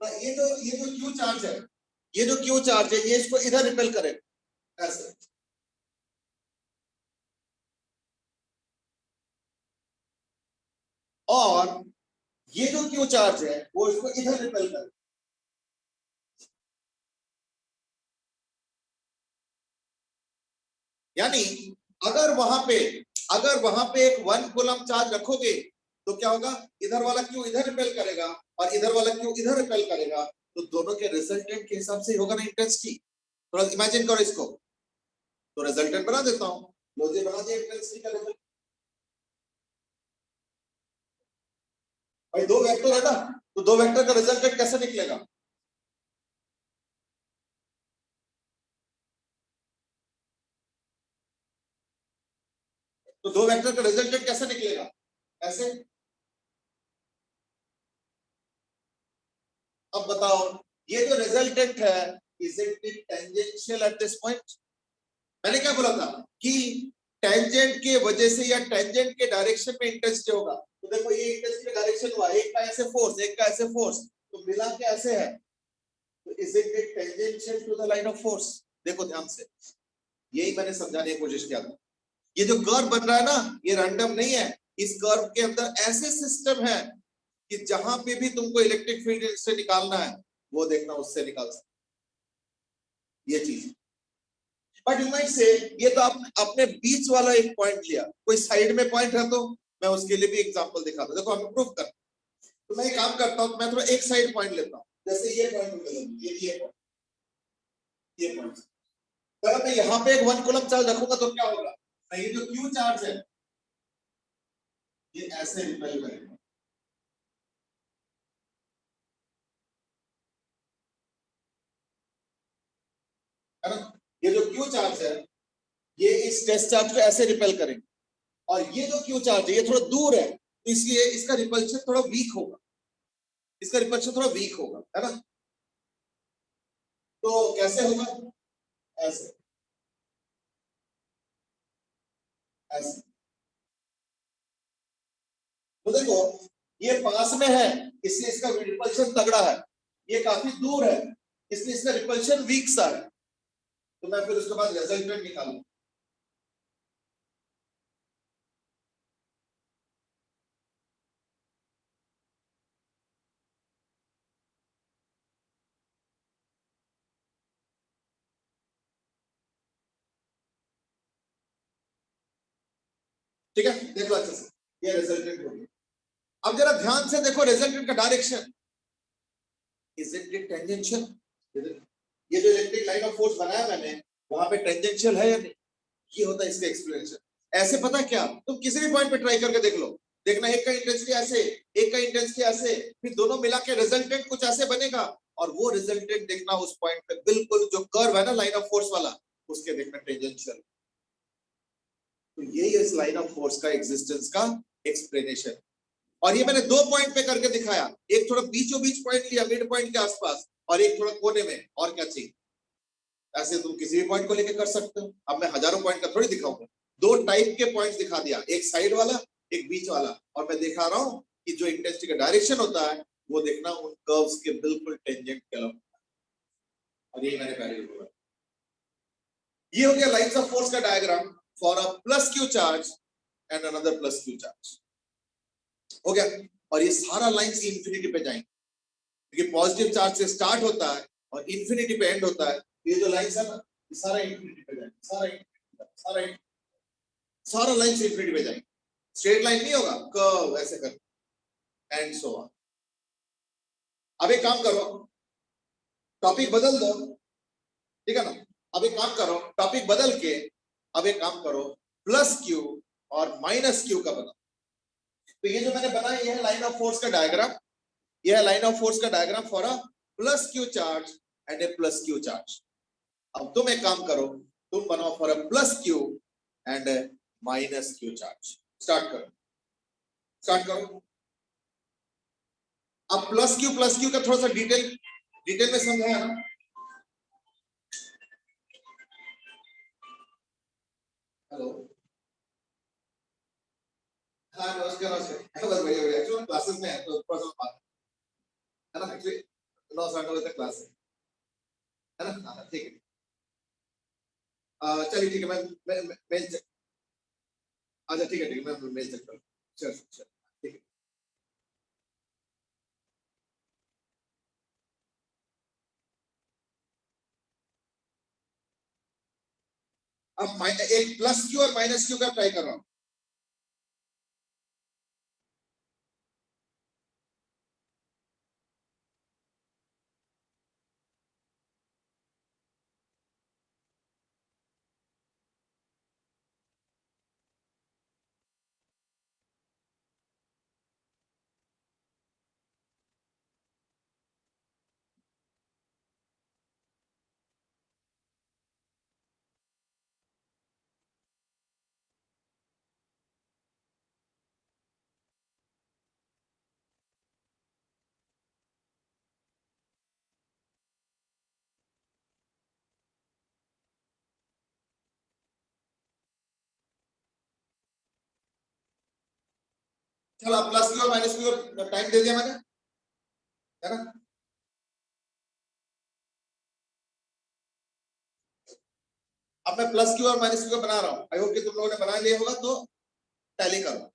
तो ये जो क्यू चार्ज है, ये जो क्यू चार्ज है ये इसको इधर रिपेल करेगा ऐसे, और ये जो क्यू चार्ज है वो इसको इधर रिपेल करेगा। यानी अगर वहां पे एक 1 कूलम चार्ज रखोगे तो क्या होगा, इधर वाला क्यू इधर रिपेल करेगा और इधर वाला क्यू इधर रिपेल करेगा, तो दोनों के रिजल्टेंट के हिसाब से होगा ना इंटेंसिटी। थोड़ा इमेजिन करो इसको, तो रिजल्टेंट बना देता हूं, मुझे बना दिया इंटेंसिटी का रिजल्ट। भाई दो वेक्टर है ना, तो दो वेक्टर का रिजल्टेंट कैसे निकलेगा? तो दो वेक्टर का रिजल्टेंट कैसे निकलेगा? ऐसे। अब बताओ ये जो रिजल्टेंट है is it tangential at this point? मैंने क्या बोला था कि टेंजेंट के वजह से या टेंजेंट के डायरेक्शन में इंटेंसिटी होगा। तो देखो ये इंटेंसिटी का डायरेक्शन हुआ, एक का ऐसे फोर्स एक का ऐसे फोर्स, तो मिला के ऐसे है, तो is it tangential to the line of force? देखो ध्यान से, यही मैंने समझाने की कोशिश किया था। ये जो कर्व बन रहा है ना ये रैंडम नहीं है, इस कर्व के अंदर ऐसे सिस्टम है कि जहां पे भी तुमको इलेक्ट्रिक फील्ड से निकालना है वो देखना उससे निकाल सकते, ये चीज। बट यू माइट से ये तो आपने अपने बीच वाला एक पॉइंट लिया, कोई साइड में पॉइंट है तो मैं उसके लिए भी एग्जांपल दिखाता हूं। देखो हमें प्रूफ कर, तो मैं एक काम करता हूं, मैं थोड़ा एक साइड पॉइंट लेता हूं, जैसे ये पॉइंट, ये पॉइंट। अगर मैं यहाँ पे एक 1 कूलम चार्ज रखूंगा तो क्या होगा, ये जो क्यू चार्ज है ये ऐसे रिपेल करेगा, है ना? ये जो क्यू चार्ज है ये इस टेस्ट चार्ज को ऐसे रिपेल करेंगे, और ये जो क्यू चार्ज है ये थोड़ा दूर है, इसलिए इसका रिपल्शन थोड़ा वीक होगा, इसका रिपल्शन थोड़ा वीक होगा, है ना? तो कैसे होगा, ऐसे ऐसे। तो देखो ये पास में है इसलिए इसका रिपल्शन तगड़ा है, ये काफी दूर है इसलिए इसका रिपल्शन वीक सा है। तो मैं फिर उसके बाद रिजल्टेंट निकालूंगा। ठीक है, देख लो अच्छे से, ये रिजल्टेंट हो गया। अब जरा ध्यान से देखो रिजल्टेंट का डायरेक्शन, इज इट टेंजेंशियल? ये जो इलेक्ट्रिक लाइन ऑफ फोर्स बनाया मैंने वहां पे टेंजेंशियल है या नहीं, ये होता है इसका एक्सप्लेनेशन। ऐसे पता क्या, तुम किसी भी पॉइंट पे ट्राई करके देख लो, देखना एक का इंटेंसिटी ऐसे, एक का इंटेंसिटी ऐसे, फिर दोनों मिला के रिजल्टेंट कुछ ऐसे बनेगा, और वो रिजल्टेंट देखना उस पॉइंट पे बिल्कुल जो कर्व है ना लाइन ऑफ फोर्स वाला, उसके देखना टेंजेंशियल। तो यही इस लाइन ऑफ फोर्स का एग्जिस्टेंस का एक्सप्लेनेशन। और ये मैंने 2 पॉइंट पे करके दिखाया, एक थोड़ा बीचों बीच पॉइंट लिया मिड पॉइंट के आसपास, और एक थोड़ा कोने में, और क्या चाहिए। ऐसे तुम किसी भी पॉइंट को लेके कर सकते हो। अब मैं हजारों पॉइंट का थोड़ी दिखाऊंगा, 2 टाइप के पॉइंट्स दिखा दिया, एक साइड वाला एक बीच वाला, और मैं दिखा रहा हूं कि जो इंटेंसिटी का डायरेक्शन होता है वो देखना उन कर्व्स के बिल्कुल टेंजेंट के अलग। और ये मैंने पहले बोला, ये हो गया लाइंस ऑफ फोर्स का diagram for a plus Q charge and another plus Q charge हो गया। और ये सारा लाइंस इंफिनिटी पे जाएंगे, क्योंकि पॉजिटिव चार्ज से स्टार्ट होता है और इंफिनिटी पे एंड होता है। ये जो लाइंस है ना, ये सारा इंफिनिटी पे जाएंगे, सारा लाइंस इंफिनिटी पे जाएंगे। स्ट्रेट लाइन नहीं होगा, कर्व ऐसे कर, एंड सो ऑन। अब एक काम करो, टॉपिक बदल दो, ठीक है ना। अब एक काम करो, टॉपिक बदल के अब एक काम करो, प्लस क्यू और माइनस क्यू का बनाओ। तो ये जो मैंने बनाया ये है लाइन ऑफ फोर्स का डायग्राम, ये है लाइन ऑफ फोर्स का diagram for a plus Q charge and A plus Q charge. अब तुम एक काम करो, तुम बनाओ for a plus Q and A minus Q charge. Start करो। अब प्लस क्यू का थोड़ा सा डिटेल में समझाया ना। हेलो, हाँ नमस्कार। बस बढ़िया एक्चुअली क्लासेस में है तो थोड़ा सा बात है ना, एक्चुअली 9:30 तक क्लास है ना। हाँ ठीक है, चलिए ठीक है, मैं मेल चेक, अच्छा ठीक है मैं मेल चेक करूँ। चल ठीक है। अब एक प्लस क्यू और माइनस क्यू का ट्राई कर रहा हूँ। चलो अब प्लस क्यू और माइनस क्यू का टाइम दे दिया मैंने, है ना। अब मैं प्लस क्यू और माइनस क्यू का बना रहा हूँ, आई होप कि तुम लोगों ने बना लिया होगा, तो टैली करो।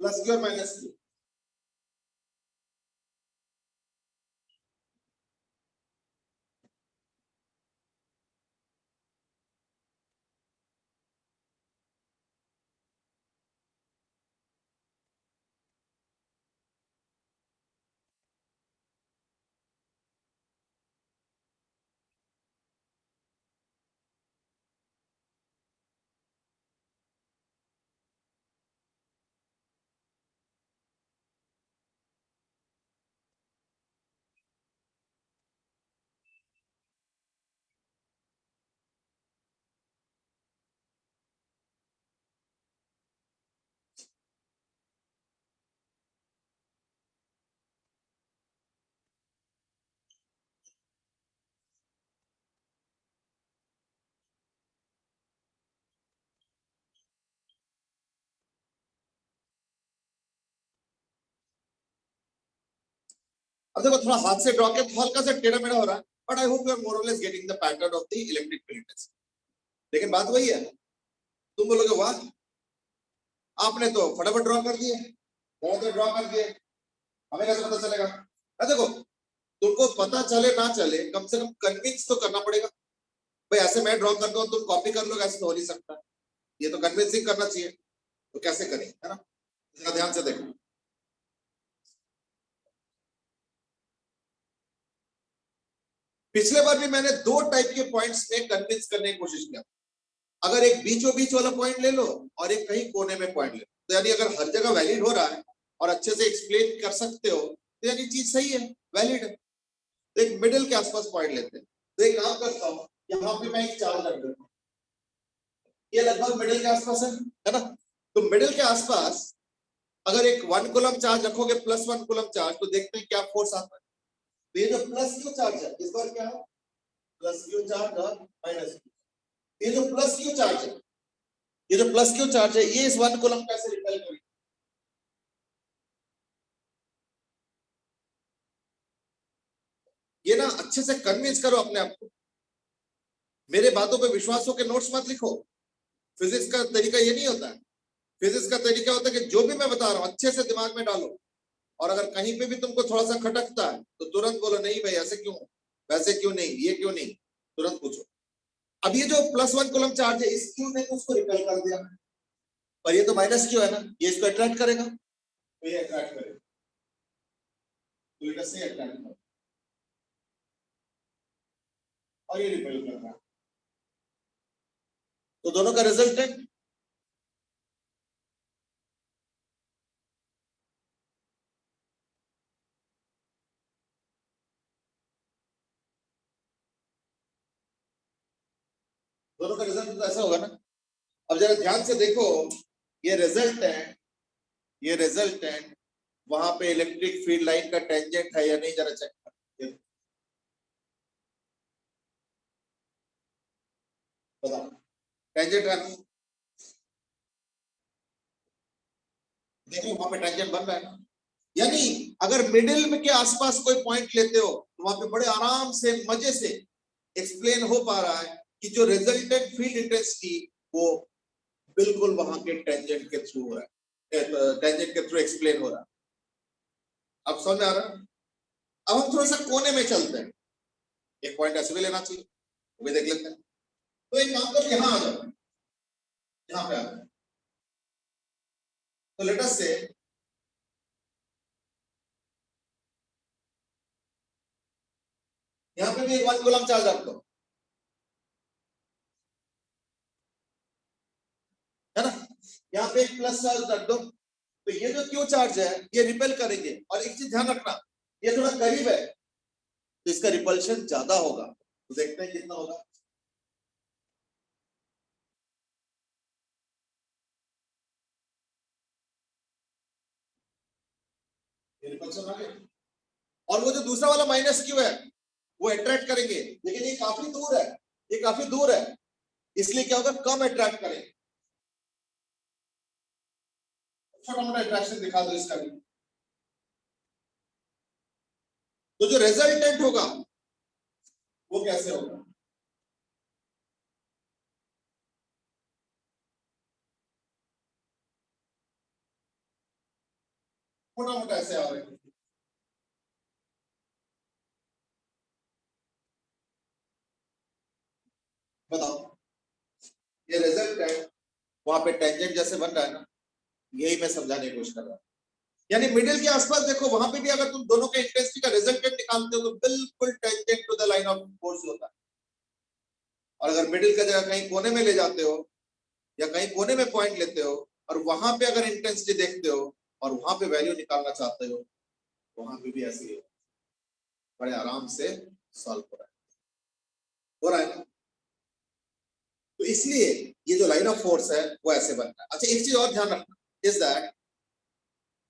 प्लस क्यू और माइनस क्यू, अब देखो थोड़ा हाथ से ड्रॉ किया तो हल्का सा टेढ़ा मेढ़ा हो रहा है, but I hope you are more or less getting the pattern of the electric field intensity. लेकिन बात वही है, तुम बोलोगे वाह आपने तो फटाफट ड्रॉ कर दिए, बहुत ड्रॉ कर दिए, हमें कैसे पता चलेगा। देखो तुमको पता चले ना चले, कम से कम कन्विंस तो करना पड़ेगा। भाई ऐसे मैं ड्रॉ करता हूँ, तुम कॉपी कर लो, ऐसे तो हो नहीं सकता, ये तो कन्विंसिंग करना चाहिए। तो कैसे करें, है ना? जरा ध्यान से देखो। पिछले बार भी मैंने दो टाइप के पॉइंट्स में कन्विंस करने की कोशिश किया। अगर एक बीचों बीच वाला पॉइंट ले लो और एक कहीं कोने में पॉइंट ले लो, तो यानी अगर हर जगह वैलिड हो रहा है और अच्छे से एक्सप्लेन कर सकते हो, तो यानी चीज सही है, वैलिड है। तो एक मिडिल के आसपास पॉइंट लेते हैं। तो एक काम करता हूं, यहाँ पे मैं एक चार्ज रख देता हूं, ये लगभग मिडिल के आसपास है ना? तो मिडिल के आसपास अगर एक 1 कूलम चार्ज रखोगे, +1 कूलम चार्ज, तो देखते हैं क्या फोर्स आता है। तो ये जो प्लस क्यू चार्ज है, इस बार क्या है? प्लस क्यू चार्ज और माइनस क्यू। ये जो प्लस क्यू चार्ज है, ये जो प्लस क्यू चार्ज है, ये इस 1 कूलम कैसे रिपेल करेगा? ये ना अच्छे से कन्विंस करो अपने आप को। मेरे बातों पे विश्वास हो के नोट्स मत लिखो। फिजिक्स का तरीका ये नहीं होता है। फिजिक्स का तरीका होता है कि जो भी मैं बता रहा हूं अच्छे से दिमाग में डालो, और अगर कहीं पे भी तुमको थोड़ा सा खटकता है तो तुरंत बोलो नहीं भाई ऐसे क्यों, वैसे क्यों नहीं, ये क्यों नहीं, तुरंत पूछो। अब ये जो +1 कूलम चार्ज है, इस क्यू ने तो उसको रिपेल कर दिया, पर ये तो माइनस क्यू है ना, ये इसको अट्रैक्ट करेगा, तो ये अट्रैक्ट करेगा, उल्टा से अट्रैक्ट करेगा और ये रिपेल कर रहा है। तो दोनों का रिजल्ट है दोनों का रिजल्ट तो ऐसा होगा ना। अब जरा ध्यान से देखो, ये रिजल्ट है, ये रिजल्ट है, वहां पे इलेक्ट्रिक फील्ड लाइन का टेंजेंट है या नहीं, जरा चेक कर बताओ। टेंजेंट है, देखो वहां पे टेंजेंट बन रहा है। यानी अगर मिडिल में के आसपास कोई पॉइंट लेते हो तो वहां पे बड़े आराम से मजे से एक्सप्लेन हो पा रहा है कि जो रिजल्टेंट फील्ड इंटेंसिटी वो बिल्कुल वहां के टेंजेंट के थ्रू हो रहा है, टेंजेंट के थ्रू एक्सप्लेन हो रहा है। अब समझ आ रहा है? अब हम थोड़ा सा कोने में चलते हैं, एक पॉइंट ऐसे भी लेना चाहिए, वो भी देख लेते हैं। तो एक काम करो, यहां आ जाओ, यहां पे आ जाओ। तो लेट अस से यहाँ पे भी एक 1 कूलम चार्ज रख दो, है ना? यहाँ पे एक प्लस चार्ज रख दो, तो ये जो क्यू चार्ज है ये रिपेल करेंगे। और एक चीज ध्यान रखना, ये थोड़ा करीब है तो इसका रिपल्शन ज्यादा होगा, तो देखते हैं कितना होगा। ये रिपल्शन आ गया। और वो जो दूसरा वाला माइनस क्यू है वो अट्रैक्ट करेंगे, लेकिन ये काफी दूर है, ये काफी दूर है, इसलिए क्या होगा, कम अट्रैक्ट करेंगे। छोटा मोटा अट्रैक्शन दिखा दो इसका भी। तो जो रिजल्टेंट होगा वो कैसे होगा? मोटा मोटा ऐसे आ रहे हैं, बताओ। ये रिजल्ट है, वहां पे टेंजेंट जैसे बन रहा है ना, यही मैं समझाने की कोशिश कर रहा हूं। यानी मिडिल के आसपास देखो, वहां पे भी अगर तुम दोनों के इंटेंसिटी का रिजल्टेंट निकालते हो तो बिल्कुल tangent to the line of force होता है। और अगर मिडिल का जगह कहीं कोने में ले जाते हो या कहीं कोने में पॉइंट लेते हो और वहां पे अगर इंटेंसिटी देखते हो और वहां पे वैल्यू निकालना चाहते हो, वहां पे भी ऐसे ही है, बड़े आराम से सॉल्व हो रहा है ना? तो इसलिए ये जो लाइन ऑफ फोर्स है वो ऐसे बनता है। अच्छा एक चीज और ध्यान रखना, is that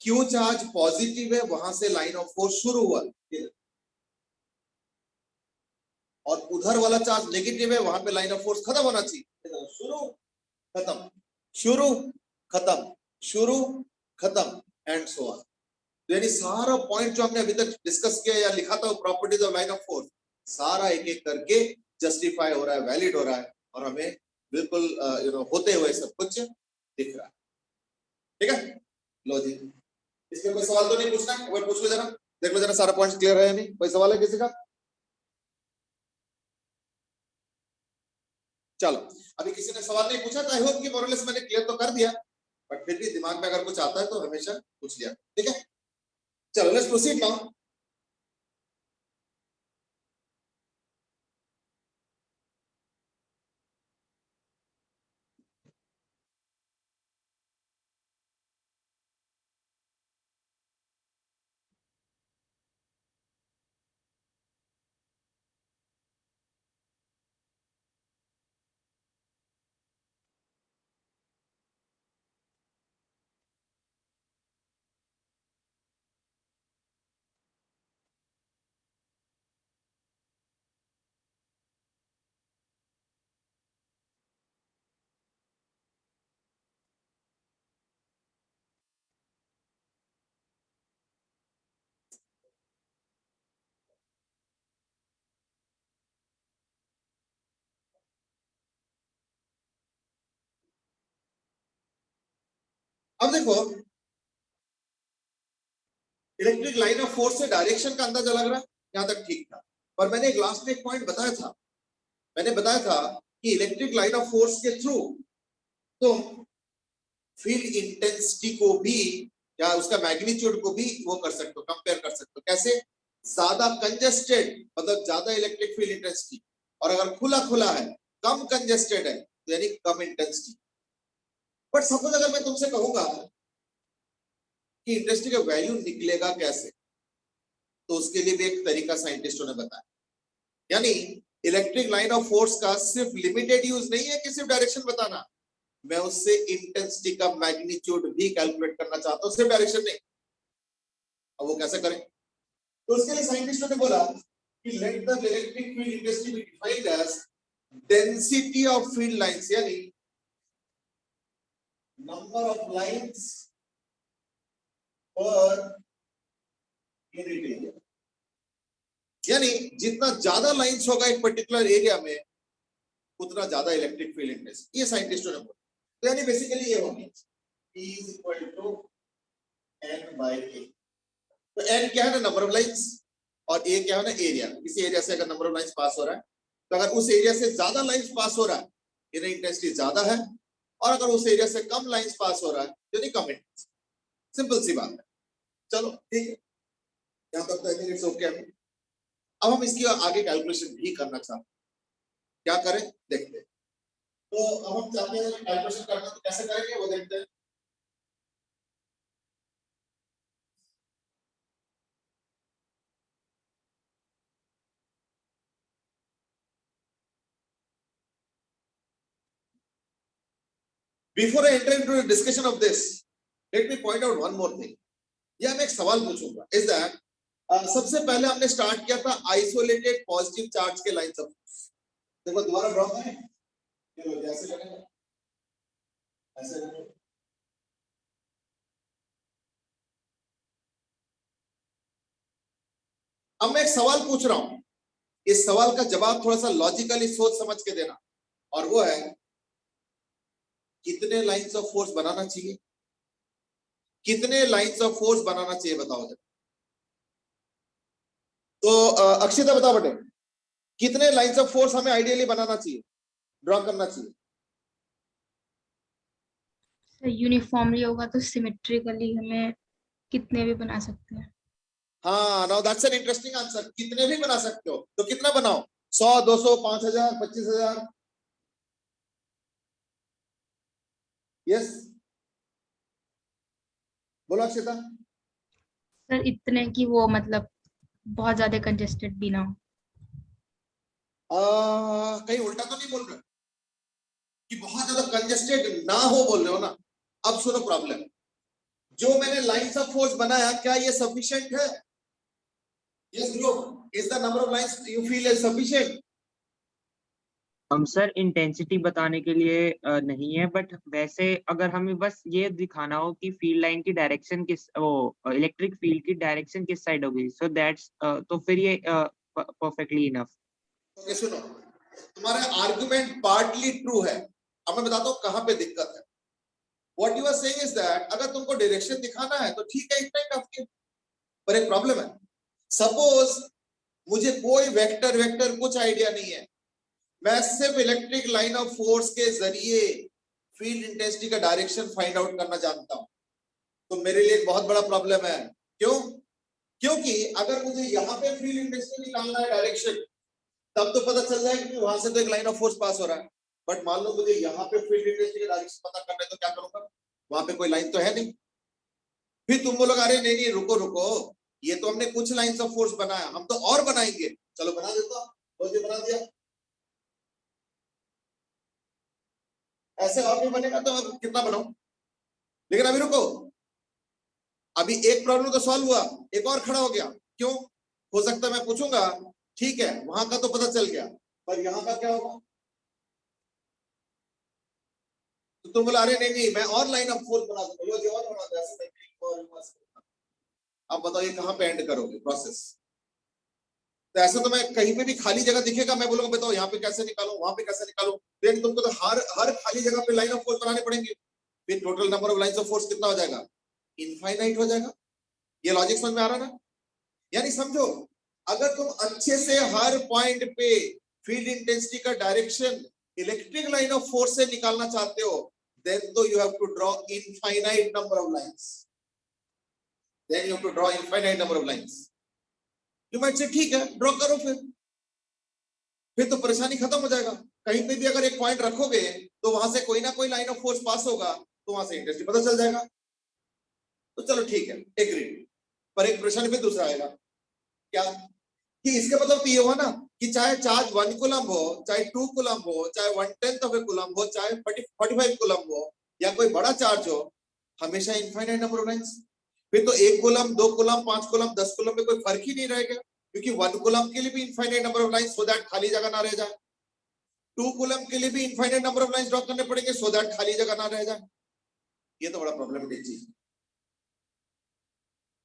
Q charge positive है, वहां से लाइन ऑफ फोर्स शुरू हुआ, और उधर वाला चार्ज नेगेटिव है, वहां पे लाइन ऑफ फोर्स खत्म होना चाहिए। शुरू खत्म, शुरू खत्म, शुरू खत्म, एंड सो ऑन। यानी सारा पॉइंट जो हमने अभी तक डिस्कस किया या लिखा था, properties of line of force, सारा एक एक करके जस्टिफाई हो रहा है, वैलिड हो रहा है, और हमें बिल्कुल होते हुए सब कुछ दिख रहा है। ठीक है, लो जी, इसमें कोई सवाल तो नहीं पूछना है? अगर पूछ लो जरा। देख लो जरा सारा पॉइंट क्लियर है या नहीं, कोई सवाल है किसी का? चलो, अभी किसी ने सवाल नहीं पूछा तो आई होप कि मोरलेस मैंने क्लियर तो कर दिया, बट फिर भी दिमाग में अगर कुछ आता है तो हमेशा पूछ लिया, ठीक है? चलो लेट्स प्रोसीड नाउ। अब देखो, इलेक्ट्रिक लाइन ऑफ फोर्स से डायरेक्शन का अंदाजा लग रहा है, यहां तक ठीक था। पर मैंने एक लास्ट में एक पॉइंट बताया था, मैंने बताया था कि इलेक्ट्रिक लाइन ऑफ फोर्स के थ्रू तुम फील्ड इंटेंसिटी को भी या उसका मैग्नीट्यूड को भी वो कर सकते हो, कंपेयर कर सकते हो। कैसे? ज्यादा कंजेस्टेड मतलब ज्यादा इलेक्ट्रिक फील्ड इंटेंसिटी, और अगर खुला खुला है, कम कंजेस्टेड है तो यानी कम इंटेंसिटी। बट सपोज अगर मैं तुमसे कहूंगा कि इंटेंसिटी का वैल्यू निकलेगा कैसे, तो उसके लिए भी एक तरीका साइंटिस्टों ने बताया। यानी इलेक्ट्रिक लाइन ऑफ फोर्स का सिर्फ लिमिटेड यूज नहीं है कि सिर्फ डायरेक्शन बताना, मैं उससे इंटेंसिटी का मैग्नीट्यूड भी कैलकुलेट करना चाहता हूं, सिर्फ डायरेक्शन नहीं। अब वो कैसे करें? तो उसके लिए साइंटिस्टों ने बोला कि let the electric field intensity be defined as density of field lines, यानी number of lines per unit area. यानी जितना ज्यादा लाइंस होगा एक पर्टिकुलर एरिया में, उतना ज्यादा इलेक्ट्रिक फील्ड इंटेंसिटी, ये साइंटिस्टों ने बोला। तो यानी बेसिकली ये होगी E is equal to N by A। तो N क्या है ना, नंबर ऑफ लाइंस, और A क्या है ना, एरिया। किसी एरिया से अगर नंबर ऑफ लाइंस पास हो रहा है, तो अगर उस एरिया से ज्यादा लाइंस पास हो रहा है यानी इंटेंसिटी ज्यादा है, और अगर उस एरिया से कम लाइंस पास हो रहा है यानी कम इंटेंसिटी। सिंपल सी बात है। चलो ठीक है, यहां तक तो आई थिंक इट्स ओके। अब हम इसकी आगे कैलकुलेशन भी करना चाहते हैं, क्या करें देखते हैं। तो अब हम चाहते हैं कैलकुलेशन करना, तो कैसे करेंगे वो देखते हैं। Before I enter into the discussion of this, let me point out one more thing. यह मैं एक सवाल पूछूंगा, is that सबसे पहले हमने स्टार्ट किया था आइसोलेटेड पॉजिटिव चार्ज के लाइंस ऑफ फोर्स। देखो दोबारा ड्रॉ करें, चलो जैसे करेंगे ऐसे करेंगे। अब मैं एक सवाल पूछ रहा हूं, इस सवाल का जवाब थोड़ा सा लॉजिकली सोच समझ के देना, और वो है कितने लाइंस ऑफ फोर्स बनाना चाहिए, कितने लाइंस ऑफ फोर्स बनाना चाहिए बताओ जरा। तो अक्षिता बता बेटे, कितने लाइंस ऑफ फोर्स हमें आइडियली बनाना चाहिए, ड्रॉ करना चाहिए? यूनिफॉर्मली होगा तो सिमेट्रिकली हमें कितने भी बना सकते हैं। हाँ, now that's an interesting answer. कितने भी बना सकते हो, तो कितना बनाओ? 100, 200, 5000, 25000? यस, बोलो अक्षिता। सर इतने की वो मतलब बहुत ज्यादा कंजेस्टेड भी ना हो। कहीं उल्टा तो नहीं बोल रहे कि बहुत ज्यादा कंजेस्टेड ना हो बोल रहे हो ना? अब सुनो प्रॉब्लम, जो मैंने लाइंस ऑफ फोर्स बनाया क्या ये सफिशिएंट है? Yes bro, is the number of lines you feel is sufficient? हम सर इंटेंसिटी बताने के लिए नहीं है, बट वैसे अगर हमें बस ये दिखाना हो कि फील्ड लाइन की डायरेक्शन किस, वो इलेक्ट्रिक फील्ड की डायरेक्शन किस साइड होगी, सो दैट्स तो फिर ये परफेक्टली इनफ। ओके सुनो, तुम्हारा आर्गुमेंट पार्टली ट्रू है। अब मैं बताता हूँ कहाँ पे दिक्कत है। What you are saying is that अगर तुमको डायरेक्शन दिखाना है तो ठीक है, इतना ही काफी है, पर एक प्रॉब्लम है, सपोज मुझे कोई वेक्टर कुछ आइडिया नहीं है, मैं सिर्फ इलेक्ट्रिक लाइन ऑफ फोर्स के जरिए फील्ड इंटेंसिटी का डायरेक्शन फाइंड आउट करना जानता हूं, तो मेरे लिए एक बहुत बड़ा प्रॉब्लम है। क्यों? क्योंकि अगर मुझे यहाँ पे फील्ड इंटेंसिटी निकालना है डायरेक्शन, तब तो पता चल जाएगा कि वहां से तो एक लाइन ऑफ फोर्स पास हो रहा है, बट मान लो मुझे यहाँ पे फील्ड इंटेंसिटी का डायरेक्शन पता करना है, तो क्या करूंगा? वहां पे कोई लाइन तो है नहीं। फिर तुम बोलोगे अरे नहीं नहीं रुको रुको, ये तो हमने कुछ लाइंस ऑफ फोर्स बनाया, हम तो और बनाएंगे। चलो बना देता हूं, बना दिया। ऐसे और भी बनेगा तो मैं कितना बनाऊं? लेकिन अभी रुको, अभी एक प्रॉब्लम तो सॉल्व हुआ, एक और खड़ा हो गया। क्यों? हो सकता है मैं पूछूंगा ठीक है वहां का तो पता चल गया, पर यहाँ का क्या होगा? तो तुम बोला अरे नहीं नहीं मैं और लाइन ऑफ फोर्स बना दूंगा, ये और बना दो, ऐसे अब बताओ ये कहां पे एंड करोगे प्रोसेस? तो ऐसे तो मैं कहीं पे भी खाली जगह दिखेगा मैं बोलूंगा बताओ यहाँ पे कैसे निकालूं, वहां पे कैसे निकालूं, लेकिन तुमको तो हर खाली जगह पे लाइन ऑफ फोर्स बनाने पड़ेंगे। फिर total number of lines of force कितना हो जाएगा? इनफाइनाइट हो जाएगा। ये लॉजिक समझ में आ रहा ना? यानी समझो, अगर तुम अच्छे से हर पॉइंट पे फील्ड इंटेंसिटी का direction electric line of force से निकालना चाहते हो, then तो you have to draw infinite number of lines. Then you have to draw infinite number of lines. You might say ठीक है ड्रॉ करो, फिर तो परेशानी खत्म हो जाएगा। कहीं पे भी अगर एक पॉइंट रखोगे तो वहां से कोई ना कोई लाइन ऑफ फोर्स पास होगा, तो वहां से इंटेंसिटी पता चल जाएगा। तो चलो ठीक है एग्रीड, पर एक प्रश्न भी दूसरा आएगा, क्या कि इसके मतलब तो ये हुआ ना कि चाहे चार्ज 1 कूलम्ब हो, चाहे 2 कूलम्ब हो, चाहे 1/10 ऑफ ए कूलम्ब हो, चाहे 45 कूलम्ब हो, या कोई बड़ा चार्ज हो, हमेशा इनफाइनाइट नंबर ऑफ लाइंस। फिर तो 1 कूलम्ब, 2 कूलम्ब, 5 कूलम्ब, 10 कूलम्ब में कोई फर्क ही नहीं रहेगा, क्योंकि 1 कूलम्ब के लिए भी infinite number of lines, so that खाली जगह ना रह जाए। 2 कूलम्ब के लिए भी infinite number of lines draw करने पड़ेंगे, सो दैट खाली जगह ना रह जाए। ये तो बड़ा प्रॉब्लमेटिक चीज।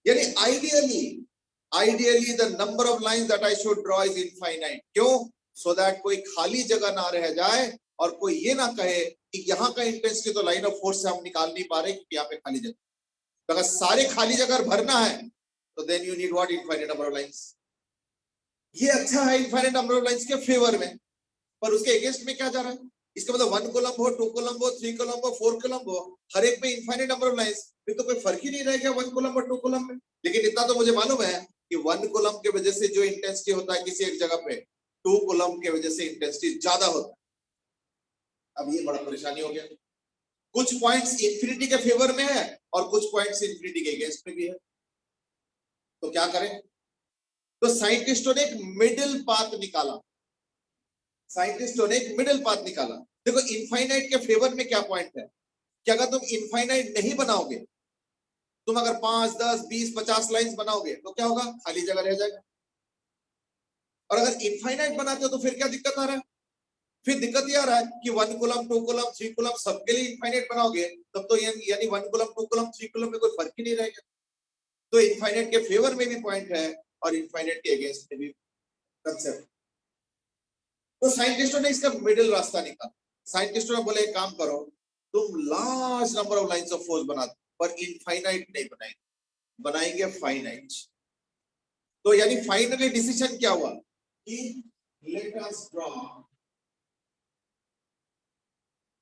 यानी ideally the number of lines that I should draw is infinite. क्यों? So that कोई खाली जगह ना रह जाए और कोई ये ना कहे कि यहाँ का इंटेंसिटी तो लाइन ऑफ फोर्स से हम निकाल नहीं पा रहे क्योंकि यहाँ पे खाली जगह। तो अगर सारे खाली जगह भरना है तो then you need what? Infinite number of lines. ये अच्छा है इनफाइनाइट नंबर ऑफ लाइंस के फेवर में, पर उसके अगेंस्ट में क्या जा रहा है? इसका मतलब 1 कूलम्ब हो, 2 कूलम्ब हो, 3 कूलम्ब हो, 4 कूलम्ब हो, हर एक में इनफाइनाइट नंबर ऑफ लाइंस, फिर तो कोई फर्क ही नहीं रह गया 1 कूलम्ब और 2 कूलम्ब में। लेकिन इतना तो मुझे मालूम है कि 1 कूलम्ब के वजह से जो इंटेंसिटी होता है किसी एक जगह पे, 2 कूलम्ब के वजह से इंटेंसिटी ज्यादा होता है। अब ये बड़ा परेशानी हो गया, कुछ पॉइंट्स इंफिनिटी के फेवर में है और कुछ पॉइंट्स इंफिनिटी के अगेंस्ट में भी है, तो क्या करें? तो साइंटिस्टों ने एक मिडिल पाथ निकाला। देखो इनफाइनाइट के फेवर में क्या पॉइंट है कि अगर तुम इनफाइनाइट नहीं बनाओगे, तुम अगर 5, 10, 20, 50 लाइंस बनाओगे तो क्या होगा? खाली जगह रह जाएगा। और अगर इनफाइनाइट बनाते हो तो फिर क्या दिक्कत आ रहा है? फिर दिक्कत ये आ रहा है कि 1 कूलम्ब, 2 कूलम्ब, 3 कूलम्ब सबके लिए इनफाइनाइट बनाओगे, तब तो यानी 1 कूलम्ब, 2 कूलम्ब, 3 कूलम्ब में कोई फर्क ही नहीं रहेगा। तो इनफाइनाइट के फेवर में भी पॉइंट है और इनफाइनाइट के अगेंस्ट में भी कंसेप्ट। तो साइंटिस्टों ने इसका मिडिल रास्ता निकाला। साइंटिस्टों ने बोले एक काम करो, तुम large number of lines of force बना दो, पर इनफाइनाइट नहीं बनाएंगे, बनाएंगे फाइनाइट। तो यानी फाइनली डिसीजन क्या हुआ कि let us draw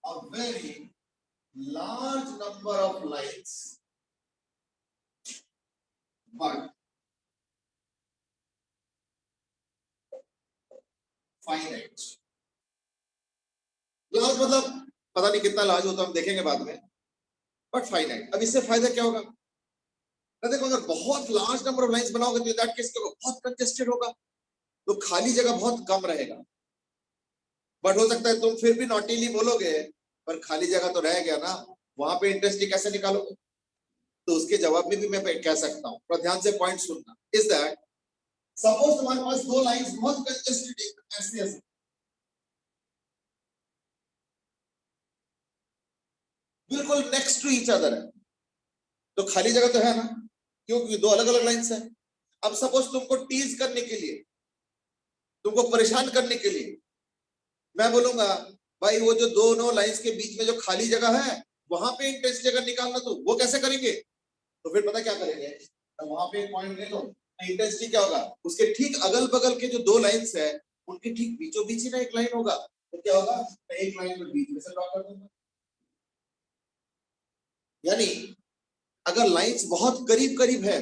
a very large number of lines but finite. Large मतलब पता नहीं कितना लार्ज होता, हम देखेंगे बाद में, बट फाइनाइट। अब इससे फायदा क्या होगा? देखो अगर बहुत लार्ज नंबर ऑफ लाइंस बनाओगे तो दैट केस बहुत कंजेस्टेड होगा, तो खाली जगह बहुत कम रहेगा। बट हो सकता है तुम फिर भी नॉटीली बोलोगे पर खाली जगह तो रह गया ना, वहां पे इंटेंसिटी कैसे निकालोगे? तो उसके जवाब में भी मैं कह सकता हूं, पर ध्यान से पॉइंट सुनना। इज दैट सपोज तुम्हारे पास 2 लाइंस बहुत कंजेस्टेड ऐसे बिल्कुल नेक्स्ट टू ईच अदर है, तो खाली जगह तो है ना, क्योंकि 2 अलग अलग लाइंस है। अब सपोज तुमको टीज करने के लिए, तुमको परेशान करने के लिए मैं बोलूंगा भाई वो जो दोनों लाइंस के बीच में जो खाली जगह है वहां पे इंटेंसिटी अगर निकालना, तो वो कैसे करेंगे? तो फिर पता क्या करेंगे, तो वहां पे एक पॉइंट ले लो इंटेंसिटी क्या होगा, उसके ठीक अगल बगल के जो दो लाइंस है उनके ठीक बीचों बीच ही ना एक लाइन होगा, तो क्या होगा, मैं एक लाइन में बीच में से ड्रॉ कर दूंगा। यानी अगर लाइंस बहुत करीब करीब है,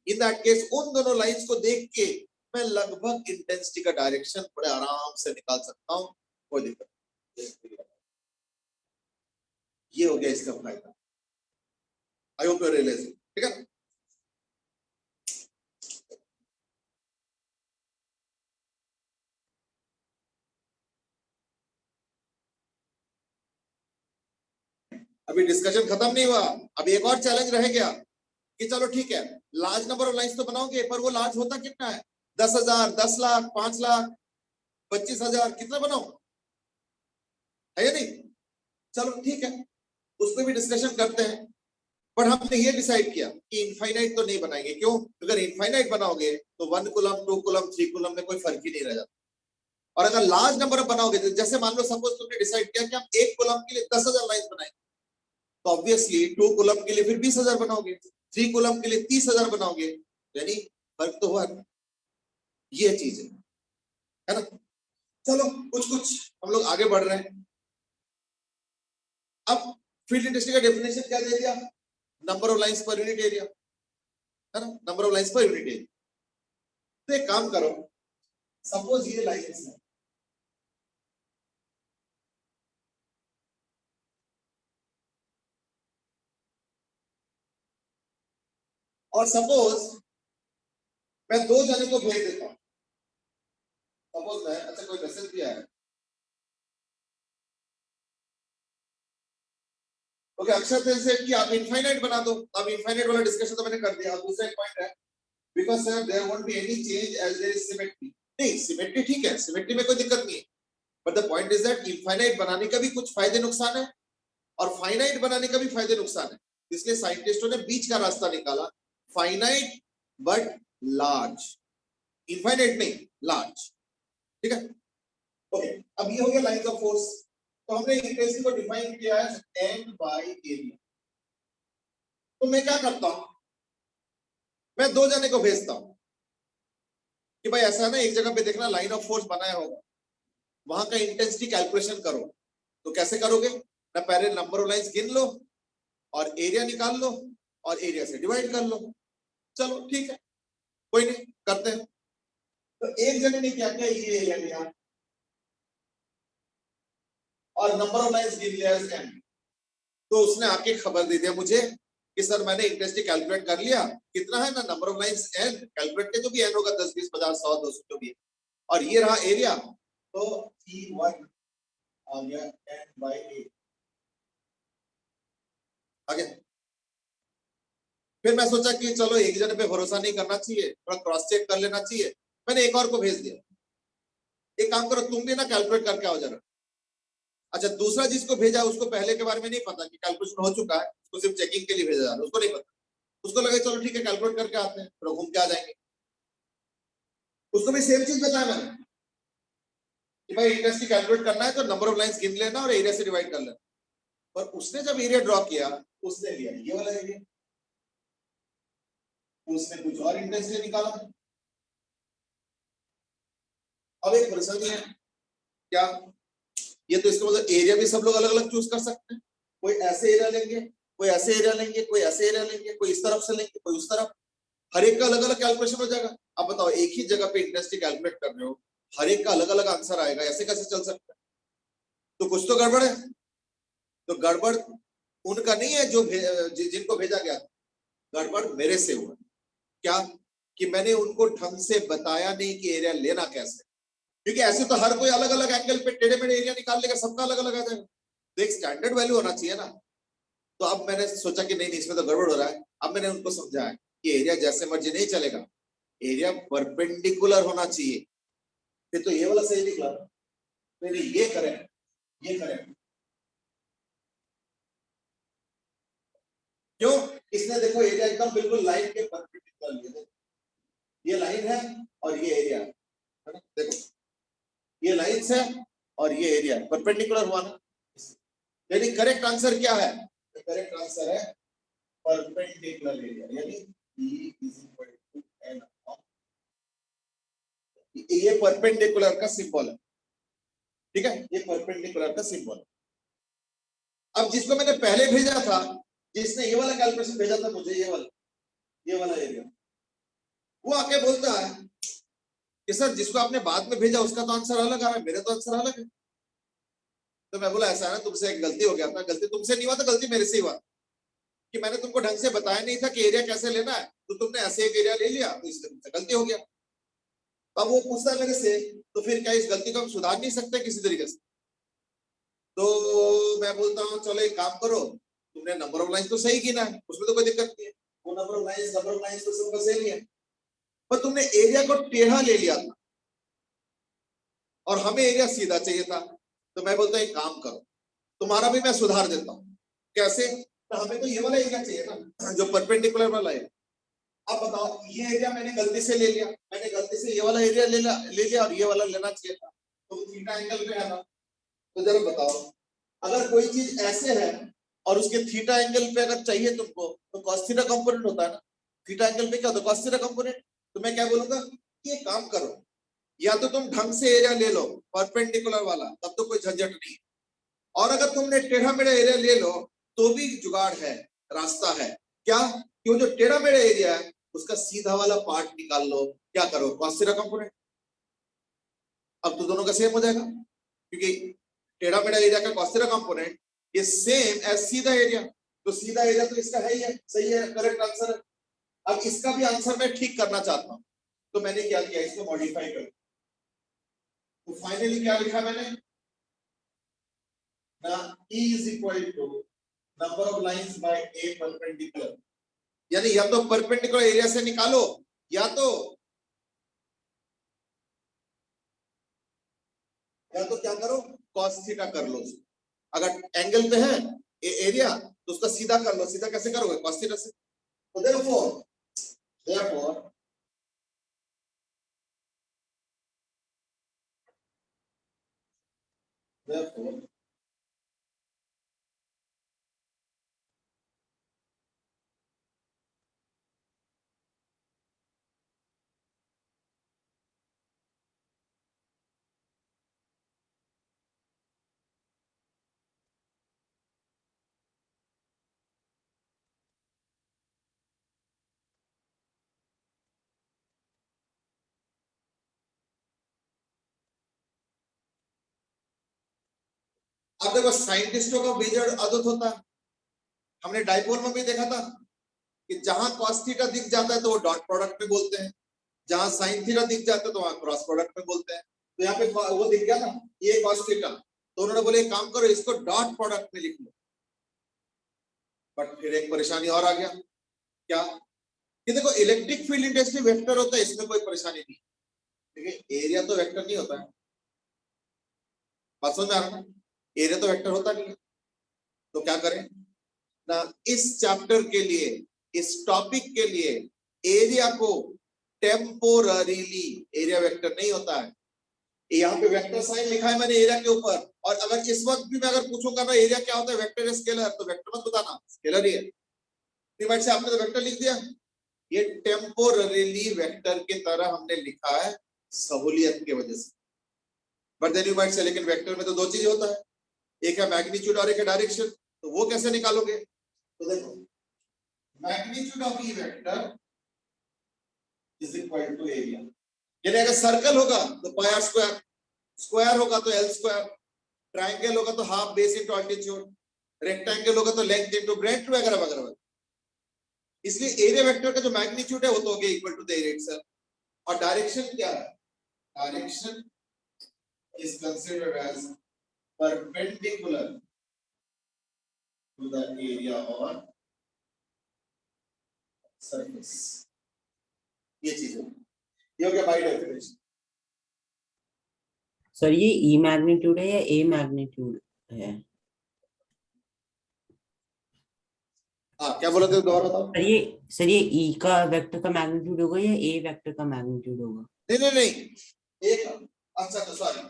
इन दैट केस उन दोनों लाइंस को देख के मैं लगभग इंटेंसिटी का डायरेक्शन बड़े आराम से निकाल सकता हूं, कोई दिक्कत नहीं। ये हो गया इसका फायदा। आई होप यू रियलाइज, ठीक है। अभी डिस्कशन खत्म नहीं हुआ, अभी एक और चैलेंज रह गया कि चलो ठीक है, लार्ज नंबर ऑफ लाइंस तो बनाओगे, पर वो लार्ज होता कितना है, 10,000, 10 लाख, 5 लाख, 25,000, कितना बनाओ, है या नहीं। चलो ठीक है, उस पर भी डिस्कशन करते हैं, पर हमने ये डिसाइड किया कि इनफाइनाइट तो नहीं बनाएंगे। क्यों? अगर इनफाइनाइट बनाओगे तो 1 कूलम, 2 कूलम, 3 कूलम में कोई फर्क ही नहीं रह जाता। और अगर लार्ज नंबर बनाओगे, जैसे मान लो सपोज तुमने डिसाइड किया कि हम 1 कूलम के लिए 10,000 लाइंस बनाएंगे, तो ऑब्वियसली 2 कूलम के लिए फिर 20,000 बनाओगे, 3 कूलम के लिए 30,000 बनाओगे, यानी फर्क तो हुआ। ये चीज है ना। चलो कुछ कुछ हम लोग आगे बढ़ रहे हैं। अब फील्ड इंटेंसिटी का डेफिनेशन क्या दे दिया, number of lines per unit area, है ना, number of lines per unit area. तो एक काम करो, सपोज ये लाइंस है, और सपोज मैं 2 जने को भेज देता हूं, सपोज मैं, अच्छा कोई मैसेज दिया है, ओके, अक्षर से कि आप इनफाइनाइट बना दो। अब इनफाइनाइट वाला डिस्कशन तो मैंने कर दिया। अब दूसरा एक पॉइंट है, because sir there won't be any change as there is symmetry. नहीं, सिमेट्री ठीक है, सिमेट्री में कोई दिक्कत नहीं है, but the point is that infinite बनाने का भी कुछ फायदे नुकसान है और फाइनाइट बनाने का भी फायदे नुकसान है। इसलिए साइंटिस्टों ने बीच का रास्ता निकाला, फाइनाइट बट लार्ज, इनफाइनाइट नहीं, लार्ज, ठीक है। ओके, अब ये हो गया लाइंस ऑफ फोर्स। तो हमने इंटेंसिटी को डिफाइन किया है एंड बाय एरिया। तो मैं क्या करता हूं, मैं 2 जने को भेजता हूं कि भाई ऐसा है ना, एक जगह पे देखना लाइन ऑफ फोर्स बनाया होगा, वहां का इंटेंसिटी कैलकुलेशन करो। तो कैसे करोगे, ना पहले नंबर ऑफ लाइंस गिन लो और एरिया निकाल लो और एरिया से डिवाइड कर लो। चलो ठीक है, कोई नहीं, करते हैं। तो एक जने ने क्या किया, ये एरिया लिया और नंबर ऑफ लाइंस गिन लिया एन। तो उसने आके खबर दे दिया मुझे कि सर मैंने इंटेंसिटी कैलकुलेट कर लिया, कितना है ना, number of lines N, calculate के जो भी एन होगा 10, 20, 50, 100, 200 जो भी, और ये रहा एरिया। तो T1 आ गया n by 8 आ गया। फिर मैं सोचा कि चलो एक जने पे भरोसा नहीं करना चाहिए, थोड़ा क्रॉस चेक कर लेना चाहिए, मैंने एक और को भेज दिया। एक काम करो, तुम भी ना कैलकुलेट करके आओ जरा। अच्छा, दूसरा जिसको भेजा उसको पहले के बारे में नहीं पता कि कैलकुलेशन हो चुका है, उसको सिर्फ चेकिंग के लिए भेजा जा रहा है, उसको नहीं पता। उसको लगे चलो ठीक है कैलकुलेट करके आते हैं, फिर घूम के आ जाएंगे। उसको भी सेम चीज बताया मैंने कि भाई इंटेंसिटी कैलकुलेट करना है तो नंबर ऑफ लाइंस गिन लेना और एरिया से डिवाइड कर लेना। पर उसने जब एरिया ड्रॉ किया, उसने लिया ये वाला एरिया, उसने कुछ और इंटेंसिटी निकाला। अब एक परेशानी है, क्या ये तो इसका मतलब एरिया भी सब लोग अलग अलग चूज कर सकते हैं। कोई ऐसे एरिया लेंगे, कोई ऐसे एरिया लेंगे, कोई ऐसे एरिया लेंगे, कोई इस तरफ से लेंगे, कोई उस तरफ, हर एक का अलग अलग कैलकुलेशन हो जाएगा। अब बताओ, एक ही जगह पे इंटेंसिटी कैलकुलेट कर रहे हो, हर एक का अलग अलग आंसर आएगा, ऐसे कैसे चल सकता है? तो कुछ तो गड़बड़ है। तो गड़बड़ उनका नहीं है जो जिनको भेजा गया, गड़बड़ मेरे से हुआ। क्या कि मैंने उनको ढंग से बताया नहीं कि एरिया लेना कैसे, क्योंकि ऐसे तो हर कोई अलग अलग एंगल पे टेढ़े मेढ़े एरिया निकाल लेगा, सबका अलग अलग आ जाएगा। तो एक स्टैंडर्ड वैल्यू होना चाहिए ना। तो अब मैंने सोचा कि नहीं नहीं, इसमें तो गड़बड़ हो रहा है। अब मैंने उनको समझाया कि एरिया जैसे मर्जी नहीं चलेगा, एरिया परपेंडिकुलर होना चाहिए। फिर तो ये वाला सही निकला, फिर ये करें, ये करें। क्यों? इसने देखो एरिया एकदम बिल्कुल लाइन के परपेंडिकुलर लिया, ये लाइन है और ये एरिया है ना, देखो ये लाइंस है और ये एरिया है, परपेंडिकुलर हुआ ना। यानी करेक्ट आंसर क्या है? करेक्ट आंसर है परपेंडिकुलर एरिया, यानी E = N ये परपेंडिकुलर का सिंबल है, ठीक है, ये परपेंडिकुलर का सिंबल है। अब जिसको मैंने पहले भेजा था, जिसने ये वाला कैलकुलेशन भेजा था मुझे, ये वाला एरिया, वो आके बोलता है कि सर जिसको आपने बाद में भेजा उसका तो आंसर अलग आ रहा है, मेरा तो आंसर अलग है। तो मैं बोला ऐसा है ना, तुमसे एक गलती हो गया था, गलती तुमसे नहीं हुआ तो गलती मेरे से ही हुआ कि मैंने तुमको ढंग से बताया नहीं था कि एरिया कैसे लेना है, तो तुमने ऐसे एक एरिया ले लिया, तो इसलिए तुमसे गलती हो गया। अब वो पूछता है मेरे से, तो फिर क्या इस गलती को हम सुधार नहीं सकते किसी तरीके से? तो मैं बोलता हूँ चलो एक काम करो, तुमने नंबर ऑफ लाइंस तो सही गिना है, उसमें तो कोई दिक्कत नहीं है, वो नंबर ऑफ लाइंस तो सबका सेम ही है, पर तुमने एरिया को टेढ़ा ले लिया था और हमें एरिया सीधा चाहिए था। तो मैं बोलता हूँ एक काम करो, तुम्हारा भी मैं सुधार देता हूँ। कैसे? तो हमें तो ये वाला एरिया चाहिए ना जो परपेंडिकुलर वाला है। अब बताओ, ये एरिया मैंने गलती से ले लिया, मैंने गलती से ये वाला एरिया ले लिया और ये वाला लेना चाहिए था, तो थीटा एंगल पे है ना। तो जरा बताओ, अगर कोई चीज ऐसे है और उसके थीटा एंगल पे अगर चाहिए तुमको, तो cos थीटा कंपोनेंट होता है ना, थीटा एंगल पे क्या होता है? cos theta component. तो मैं क्या बोलूंगा, ये काम करो, या तो तुम ढंग से एरिया ले लो परपेंडिकुलर वाला, तब तो कोई झंझट नहीं, और अगर तुमने टेढ़ा मेढ़ा एरिया ले लो तो भी जुगाड़ है, रास्ता है। क्या? कि वो जो टेढ़ा मेढ़ा एरिया है उसका सीधा वाला पार्ट निकाल लो, क्या करो, cos थीटा कंपोनेंट। अब तो दोनों का सेम हो जाएगा, क्योंकि टेढ़ा मेढ़ा एरिया का cos थीटा कंपोनेंट ये सेम एज सीधा एरिया, तो सीधा एरिया तो इसका है ही है, सही है, करेक्ट आंसर है। अब इसका भी आंसर मैं ठीक करना चाहता हूं, तो मैंने क्या किया, इसको मॉडिफाई कर, तो फाइनली क्या लिखा मैंने ना, E is equal to number of lines by A perpendicular, यानी या तो परपेंडिकुलर एरिया से निकालो या तो क्या करो, cos थीटा कर लो। अगर एंगल पे है एरिया तो उसका सीधा कर लो, सीधा कैसे करोगे, cos थीटा से। तो therefore अब देखो, साइंटिस्टों का बेजड़ आदत होता है, हमने डाइपोल में भी देखा था कि जहां cos थीटा दिख जाता है तो वो डॉट प्रोडक्ट में बोलते हैं, जहां sin थीटा दिख जाता है तो वहां क्रॉस प्रोडक्ट में बोलते हैं। तो यहाँ पे वो दिख गया ना, ये cos थीटा, तो उन्होंने बोले काम करो इसको डॉट प्रोडक्ट में लिख लो। बट फिर एक परेशानी और आ गया, क्या कि देखो इलेक्ट्रिक फील्ड इंटेंसिटी वेक्टर होता है, इसमें कोई परेशानी नहीं, लेकिन एरिया तो वेक्टर नहीं होता है। बात समझ में आ रहा है? एरिया तो वेक्टर होता नहीं है, तो क्या करें ना, इस चैप्टर के लिए, इस टॉपिक के लिए एरिया को टेम्पोररीली, एरिया वेक्टर नहीं होता है, यहाँ पे वेक्टर साइन लिखा है मैंने एरिया के ऊपर, और अगर इस वक्त भी मैं अगर पूछूंगा ना एरिया क्या होता है, वेक्टर है स्केलर, तो वेक्टर मत बताना, स्केलर ही है। से आपने तो वेक्टर लिख दिया, ये टेम्पोररीली वेक्टर की तरह हमने लिखा है सहूलियत की वजह से। But then you might say, लेकिन वेक्टर में तो दो चीज होता है, एक है मैग्नीट्यूड और एक है डायरेक्शन, तो वो कैसे निकालोगे? तो देखो, magnitude of E vector is equal to area, यानी अगर सर्कल होगा तो पाई आर स्क्वायर, स्क्वायर होगा तो एल स्क्वायर, ट्राइंगल होगा तो half base into altitude, rectangle होगा तो लेंथ इनटू ब्रेड्थ वगैरह वगैरह। इसलिए एरिया वेक्टर का जो मैग्नीट्यूड है वो तो हो गया equal to the area itself. और डायरेक्शन क्या है? Direction is considered as perpendicular to the area on surface. ये चीज है, ये हो गया बाय डेफिनेशन। सर ये ई मैग्नीट्यूड है या ए मैग्नीट्यूड है? हाँ, क्या बोला थे दोबारा बताओ। सर ये ई का वेक्टर का मैग्नीट्यूड होगा या ए वेक्टर का मैग्नीट्यूड होगा? नहीं, एक, अच्छा तो सॉरी,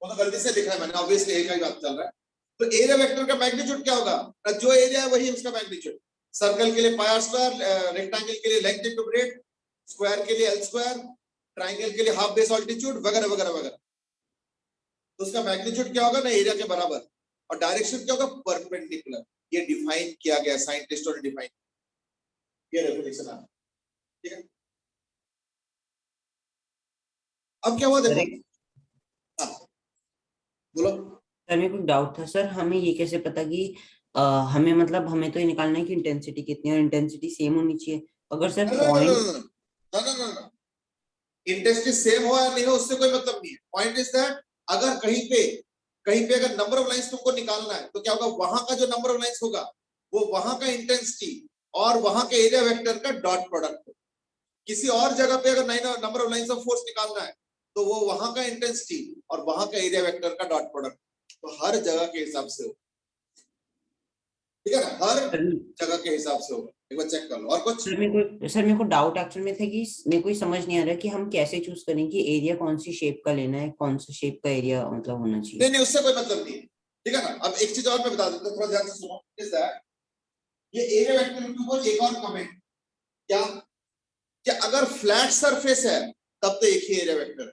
वो तो गलती से लिखा है मैंने, ऑब्वियसली ए का ही बात चल रहा है। तो एरिया वेक्टर का मैग्नीट्यूड क्या होगा? जो एरिया है वही उसका मैग्नीट्यूड। सर्कल के लिए पाई आर स्क्वायर, रेक्टेंगल के लिए लेंथ इनटू ब्रेड्थ, स्क्वायर के लिए एल स्क्वायर, ट्राइंगल के लिए हाफ बेस ऑल्टीट्यूड वगैरह वगैरह वगैरह। तो उसका मैग्नीट्यूड क्या होगा ना एरिया के बराबर, और डायरेक्शन क्या होगा परपेंडिकुलर। ये डिफाइन किया गया, साइंटिस्टों ने डिफाइन, ये डेफिनेशन है, ठीक है। अब क्या हुआ देखो, हाँ बोलो। सर मेरे को डाउट था सर, हमें ये कैसे पता कि हमें मतलब हमें तो ये निकालना है कि इंटेंसिटी कितनी है और इंटेंसिटी सेम होनी चाहिए। अगर सर पॉइंट इंटेंसिटी सेम हो या नहीं हो उससे कोई मतलब नहीं है। पॉइंट इज दैट अगर कहीं पे अगर नंबर ऑफ लाइंस तुमको निकालना है तो क्या होगा, वहां का जो नंबर ऑफ लाइंस होगा वो वहां का इंटेंसिटी और वहां के एरिया वेक्टर का डॉट प्रोडक्ट हो। किसी और जगह पे अगर number of lines of force निकालना है तो वो वहां का इंटेंसिटी और वहां का एरिया वेक्टर का डॉट प्रोडक्ट, तो हर जगह के हिसाब से हो, ठीक है ना, हर जगह के हिसाब से होगा। एक बार चेक कर लो। और कुछ सर मेरे को डाउट एक्चुअल में था कि मेरे को ही समझ नहीं आ रहा कि हम कैसे चूज करें कि एरिया कौन सी शेप का लेना है, कौन सा शेप का एरिया मतलब होना चाहिए। नहीं उससे कोई मतलब नहीं है, ठीक है ना। अब एक चीज और मैं बता देता हूं, थोड़ा ध्यान से सुनो। इज दैट ये एरिया वेक्टर के ऊपर एक और कमेंट, क्या कि अगर फ्लैट सरफेस है तब तो एक ही एरिया वेक्टर है।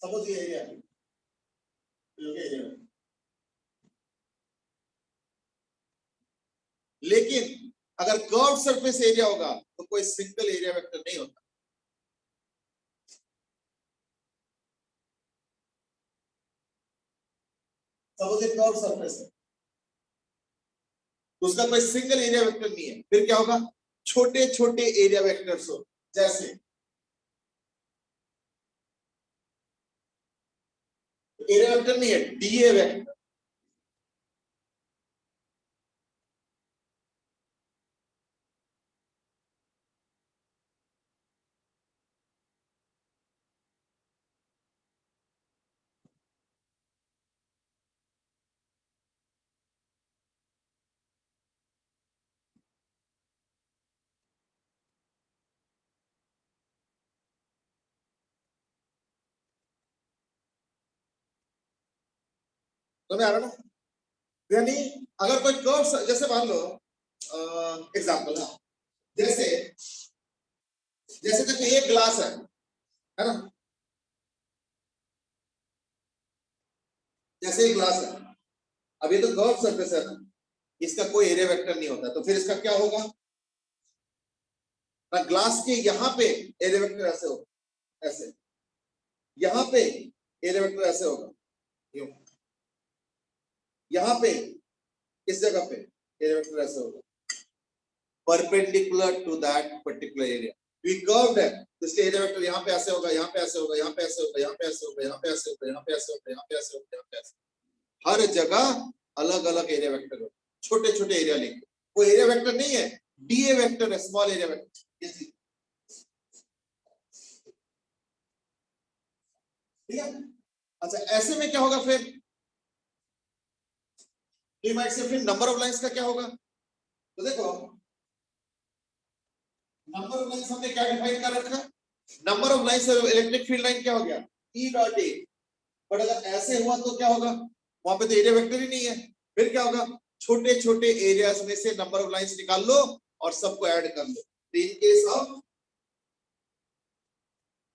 सपोज ये एरिया है, लेकिन अगर कर्व सरफेस एरिया होगा तो कोई सिंगल एरिया वेक्टर नहीं होता। सपोज ये कर्व सरफेस है तो उसका कोई सिंगल एरिया वेक्टर नहीं है, फिर क्या होगा, छोटे छोटे एरिया वेक्टर्स हो, जैसे एरिया वेक्टर नहीं है, डीए वेक्टर। तो मैं आ रहा हूं, यानी अगर कोई कर्व, जैसे मान लो एग्जांपल, हाँ जैसे जैसे देखो ये ग्लास है ना, जैसे ये ग्लास है, अब ये तो कर्व सरफेस है ना, इसका कोई एरिया वेक्टर नहीं होता, तो फिर इसका क्या होगा ना, ग्लास के यहाँ पे एरिया वेक्टर ऐसे होगा, ऐसे यहाँ पे एरिया वेक्टर ऐसे होगा, यूं यहाँ पे इस जगह पे एरिया वेक्टर ऐसे होगा, perpendicular to that particular area. ये कर्व्ड है तो इसलिए एरिया वेक्टर यहाँ पे ऐसे होगा, यहाँ पे ऐसे होगा, यहाँ पे ऐसे होगा, यहाँ पे ऐसे होगा, यहाँ पे ऐसे होगा, यहाँ पे ऐसे होगा, यहाँ पे ऐसे होगा, यहाँ पे ऐसे, हर जगह अलग अलग एरिया वेक्टर होगा, छोटे छोटे एरिया लेंगे। वो एरिया वेक्टर नहीं है, डीए वेक्टर है, स्मॉल एरिया वेक्टर। ठीक है, अच्छा ऐसे में क्या होगा फिर, से फिर नंबर ऑफ लाइंस का क्या होगा, तो देखो नंबर ऑफ लाइंस हमने क्या डिफाइन कर रखा है, number of lines electric field line क्या हो गया, ई डॉट ए। बट अगर ऐसे हुआ तो क्या होगा, वहां पे तो एरिया वेक्टर ही नहीं है, फिर क्या होगा, छोटे छोटे एरियाज में से नंबर ऑफ लाइंस निकाल लो और सबको ऐड कर लो। इन केस ऑफ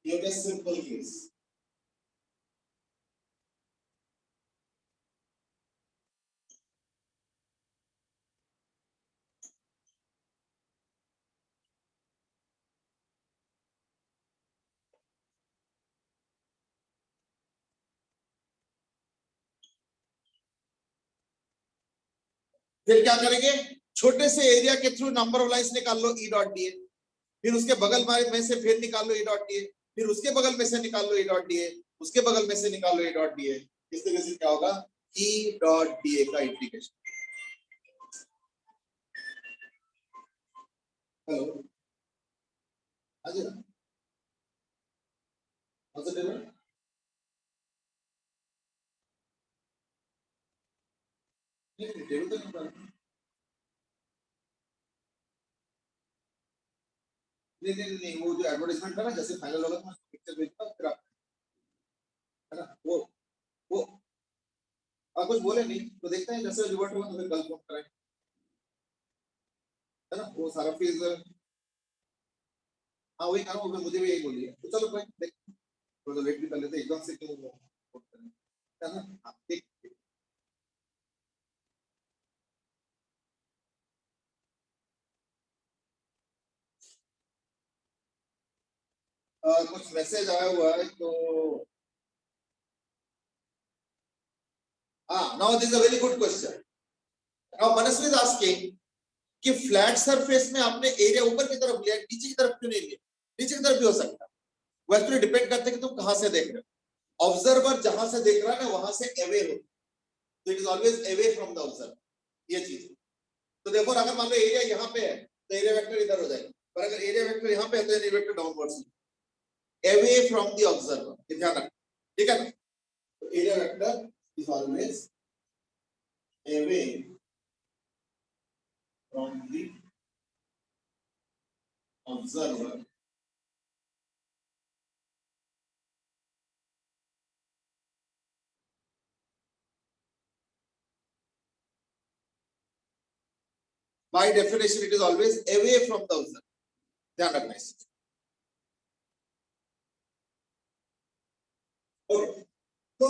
ये सिंपल केस, फिर क्या करेंगे, छोटे से एरिया के थ्रू नंबर ऑफ लाइंस निकाल लो, ई डॉट डी ए, फिर उसके बगल में से फिर निकाल लो ई डॉट डी ए, फिर उसके बगल में से निकाल लो ई डॉट डी ए, उसके बगल में से निकाल लो ई डॉट डी ए। इस तरीके से क्या होगा, ई डॉट डी ए का इंटीग्रेशन। हेलो, हाँ जी, पॉजिटिव है, नहीं टेबल तो नहीं पड़ा, नहीं वो जो एडवर्टाइजमेंट था ना, जैसे फाइनल होगा तो मैं पिक्चर भेजता हूँ, फिर आप, है ना, वो आप कुछ बोले नहीं तो देखते हैं, जैसे रिवर्ट हुआ तो फिर कल फोन करें। है ना, वो सारा फीस। हाँ वही कहा, मुझे भी यही बोलिए। तो चलो भाई देख, थोड़ा वेट भी कर लेते, एकदम से क्यों है ना। हाँ, ठीक। कुछ मैसेज आया हुआ है तो हाँ, now this is a very good question. Now Manasvi is asking कि फ्लैट सरफेस में आपने एरिया ऊपर की तरफ लिया, नीचे की तरफ क्यों नहीं लिया? नीचे की तरफ भी हो सकता है, वो एक्चुअली डिपेंड करता है कि तुम कहां से देख रहे हो। ऑब्जर्वर जहां से देख रहा है ना, वहां से अवे हो, तो it is always away from the observer, ये चीज। तो देखो अगर मान लो एरिया यहाँ पे है तो एरिया वेक्टर इधर हो जाएगा, पर अगर एरिया वेक्टर यहाँ पे है तो area vector downwards, away from the observer, ये ध्यान रखना, ठीक है ना। तो area vector is always away from the observer. By definition, it is always away from the observer. ध्यान रखना इसे। Okay. तो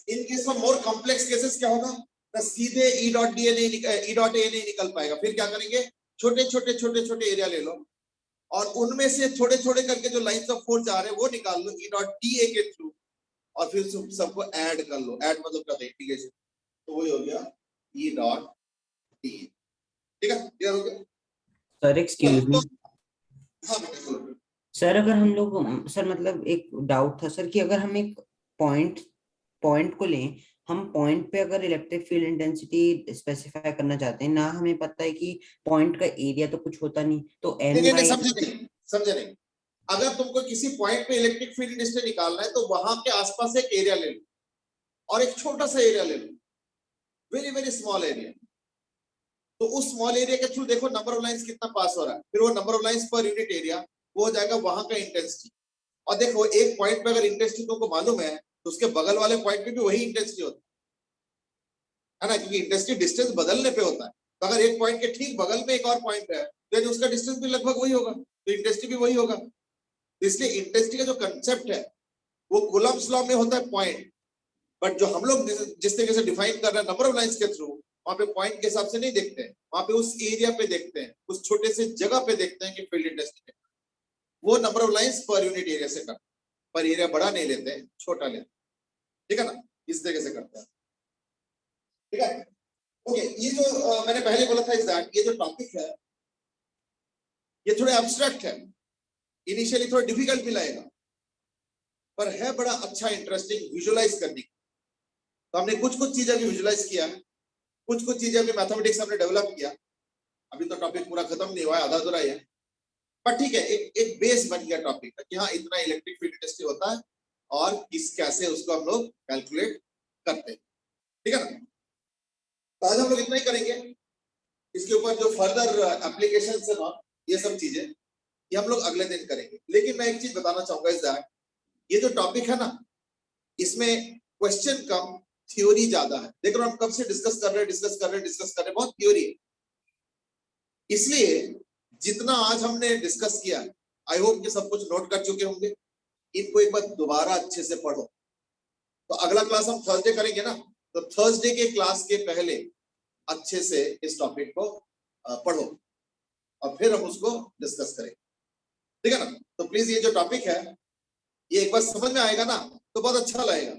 in case of more complex cases क्या होगा ना, सीधे E dot D E dot A नहीं निकल पाएगा, फिर क्या करेंगे, छोटे छोटे एरिया ले लो और उनमें से थोड़े थोड़े करके जो लाइंस ऑफ फोर्स आ रहे हैं वो निकाल लो E डॉट डी ए के थ्रू, और फिर सबको ऐड कर लो। ऐड मतलब क्या, इंटीग्रेशन, तो वही हो गया E डॉट डी ए। ठीक है, क्लियर हो गया सर एक्सक्यूज मी हाँ बेटा। सर, अगर हम लोग सर मतलब एक डाउट था सर कि अगर हम एक पॉइंट को लें, हम पॉइंट पे अगर इलेक्ट्रिक फील्ड इंटेंसिटी स्पेसिफाई करना चाहते हैं ना, हमें पता है कि पॉइंट का एरिया तो कुछ होता नहीं, तो एन नहीं, बाई समझे नहीं। अगर तुमको किसी पॉइंट पे इलेक्ट्रिक फील्ड इंटेंसिटी निकालना है तो वहां के आसपास एक एरिया ले लो और एक छोटा सा एरिया ले लो, वेरी वेरी स्मॉल एरिया। तो उस स्मॉल एरिया के थ्रू देखो नंबर ऑफ लाइंस कितना पास हो रहा है, फिर वो number of lines per unit area वो हो जाएगा वहां का इंटेंसिटी। और देखो एक पॉइंट पे अगर इंटेंसिटी तुमको मालूम है तो उसके बगल वाले पॉइंट पे भी वही इंटेंसिटी होता है ना, क्योंकि इंटेंसिटी डिस्टेंस बदलने पे होता है। तो अगर एक पॉइंट के ठीक बगल में एक और पॉइंट है तो उसका डिस्टेंस भी लगभग वही होगा, तो इंटेंसिटी भी वही होगा। इसलिए इंटेंसिटी का जो कंसेप्ट है वो कूलम्ब्स लॉ में होता है पॉइंट, बट जो हम लोग जिस तरीके से डिफाइन कर रहे हैं नंबर ऑफ लाइंस के थ्रू, वहां पे पॉइंट के हिसाब से नहीं देखते हैं, वहां पे उस एरिया पे देखते हैं, उस छोटे से जगह पे देखते हैं कि फील्ड इंटेंसिटी वो number of lines per unit area से करते हैं, पर एरिया बड़ा नहीं लेते हैं, छोटा लेते हैं, ठीक है ना, इस तरीके से करते हैं। ठीक है, ओके। ये जो मैंने पहले बोला था एग्जैक्ट, ये जो टॉपिक है ये थोड़ा एब्स्ट्रैक्ट है, इनिशियली थोड़ा डिफिकल्ट भी लगेगा, पर है बड़ा अच्छा इंटरेस्टिंग विजुअलाइज करने की। तो हमने कुछ चीजें भी विजुअलाइज किया है, कुछ चीजें भी मैथमेटिक्स हमने डेवलप किया। अभी तो टॉपिक पूरा खत्म नहीं हुआ है, आधा अधूरा ही है, पर ठीक है, एक बेस बन गया टॉपिक का कि हाँ इतना इलेक्ट्रिक फील्ड इंटेंसिटी होता है और किस कैसे उसको हम लोग कैलकुलेट करते हैं, ठीक है ना। तो आज हम लोग इतना ही करेंगे, इसके ऊपर जो फर्दर एप्लीकेशन है ना, ये सब चीजें ये हम लोग अगले दिन करेंगे। लेकिन मैं एक चीज बताना चाहूंगा इस दैट ये जो टॉपिक है ना, इसमें क्वेश्चन कम थ्योरी ज्यादा है। देख रहे हो हम कब से डिस्कस कर रहे हैं, बहुत थ्योरी है। इसलिए जितना आज हमने डिस्कस किया, आई होप कि सब कुछ नोट कर चुके होंगे। इनको एक बार दोबारा अच्छे से पढ़ो। तो अगला क्लास हम थर्सडे करेंगे ना, तो थर्सडे के क्लास के पहले अच्छे से इस टॉपिक को पढ़ो और फिर हम उसको डिस्कस करेंगे, ठीक है ना। तो प्लीज ये जो टॉपिक है ये एक बार समझ में आएगा ना तो बहुत अच्छा लगेगा,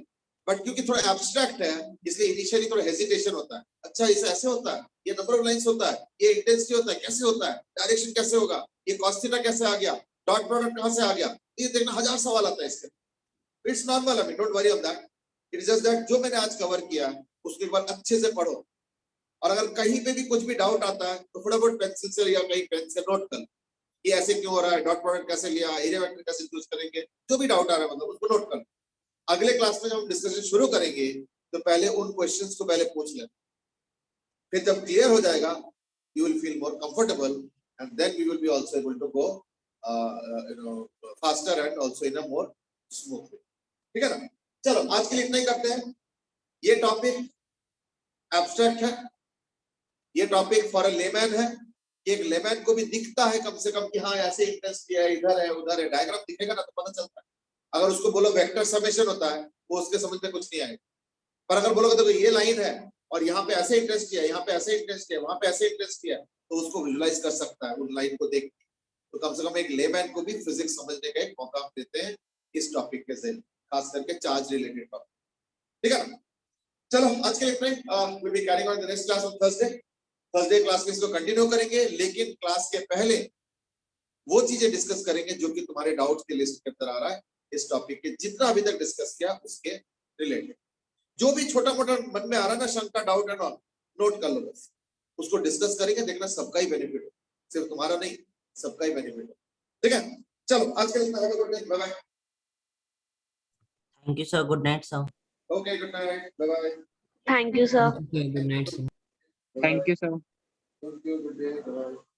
बट क्योंकि थोड़ा एब्स्ट्रैक्ट है इसलिए इनिशियली थोड़ा हेजिटेशन होता है। अच्छा इसे ऐसे होता है, ये नंबर ऑफ लाइंस होता है, ये इंटेंसिटी होता है, कैसे होता है, डायरेक्शन कैसे होगा, ये cos थीटा कैसे आ गया, डॉट प्रोडक्ट कहां से आ गया, ये देखना 1000 सवाल आता है इसके। It's normal, I mean don't worry on that, it is just that जो मैंने आज कवर किया उसके बाद अच्छे से पढ़ो, और अगर कहीं पे भी कुछ भी डाउट आता है तो थोड़ा बहुत पेंसिल से या कहीं पेन से नोट कर, ये ऐसे क्यों हो रहा है, डॉट प्रोडक्ट कैसे लिया, एरिया वेक्टर कैसे यूज करेंगे, जो भी डाउट आ रहा है मतलब उसको नोट कर। अगले क्लास में जब हम डिस्कशन शुरू करेंगे तो पहले उन क्वेश्चंस को पहले पूछ लें, फिर जब क्लियर हो जाएगा you will feel more comfortable and then we will be also able to go faster and also in a more smooth way, ठीक है ना। चलो आज के लिए इतना ही करते हैं। ये टॉपिक एब्स्ट्रैक्ट है, ये टॉपिक फॉर अ लेमैन है, कि एक लेमैन को भी दिखता है कम से कम कि हाँ ऐसे इंटेंसिटी है, इधर है उधर है, डायग्राम दिखेगा ना तो पता चलता है। अगर उसको बोलो वेक्टर समेशन होता है वो उसके समझ में कुछ नहीं आएगा, पर अगर बोलोगे देखो ये लाइन है और यहाँ पे ऐसे इंटेंसिटी है, यहाँ पे ऐसे इंटेंसिटी है, वहां पे ऐसे इंटेंसिटी है, तो उसको विजुलाइज कर सकता है उन लाइन को देख के। तो कम से कम एक लेमैन को भी फिजिक्स समझने का एक मौका हम देते हैं इस टॉपिक के जरिए, खास करके चार्ज रिलेटेड टॉपिक, ठीक है ना। चलो आज के लिए will be carrying on the next class on Thursday class में इसको कंटिन्यू करेंगे, लेकिन क्लास के पहले वो चीजें डिस्कस करेंगे जो कि तुम्हारे डाउट्स की लिस्ट के अंदर आ रहा है इस टॉपिक के, जितना अभी तक डिस्कस किया उसके रिलेटेड। जो भी छोटा मोटा मन में आ रहा है ना शंका, डाउट एंड ऑल, नोट कर लो, बस उसको डिस्कस करेंगे, देखना सबका ही बेनिफिट हो, सिर्फ तुम्हारा नहीं, सबका ही बेनिफिट हो, ठीक है। चलो आज के लिए इतना, good night, bye bye. Thank you sir, good night sir. Okay, good night, bye bye. Thank you sir. Good night sir. Thank you sir. Thank you, good day, bye.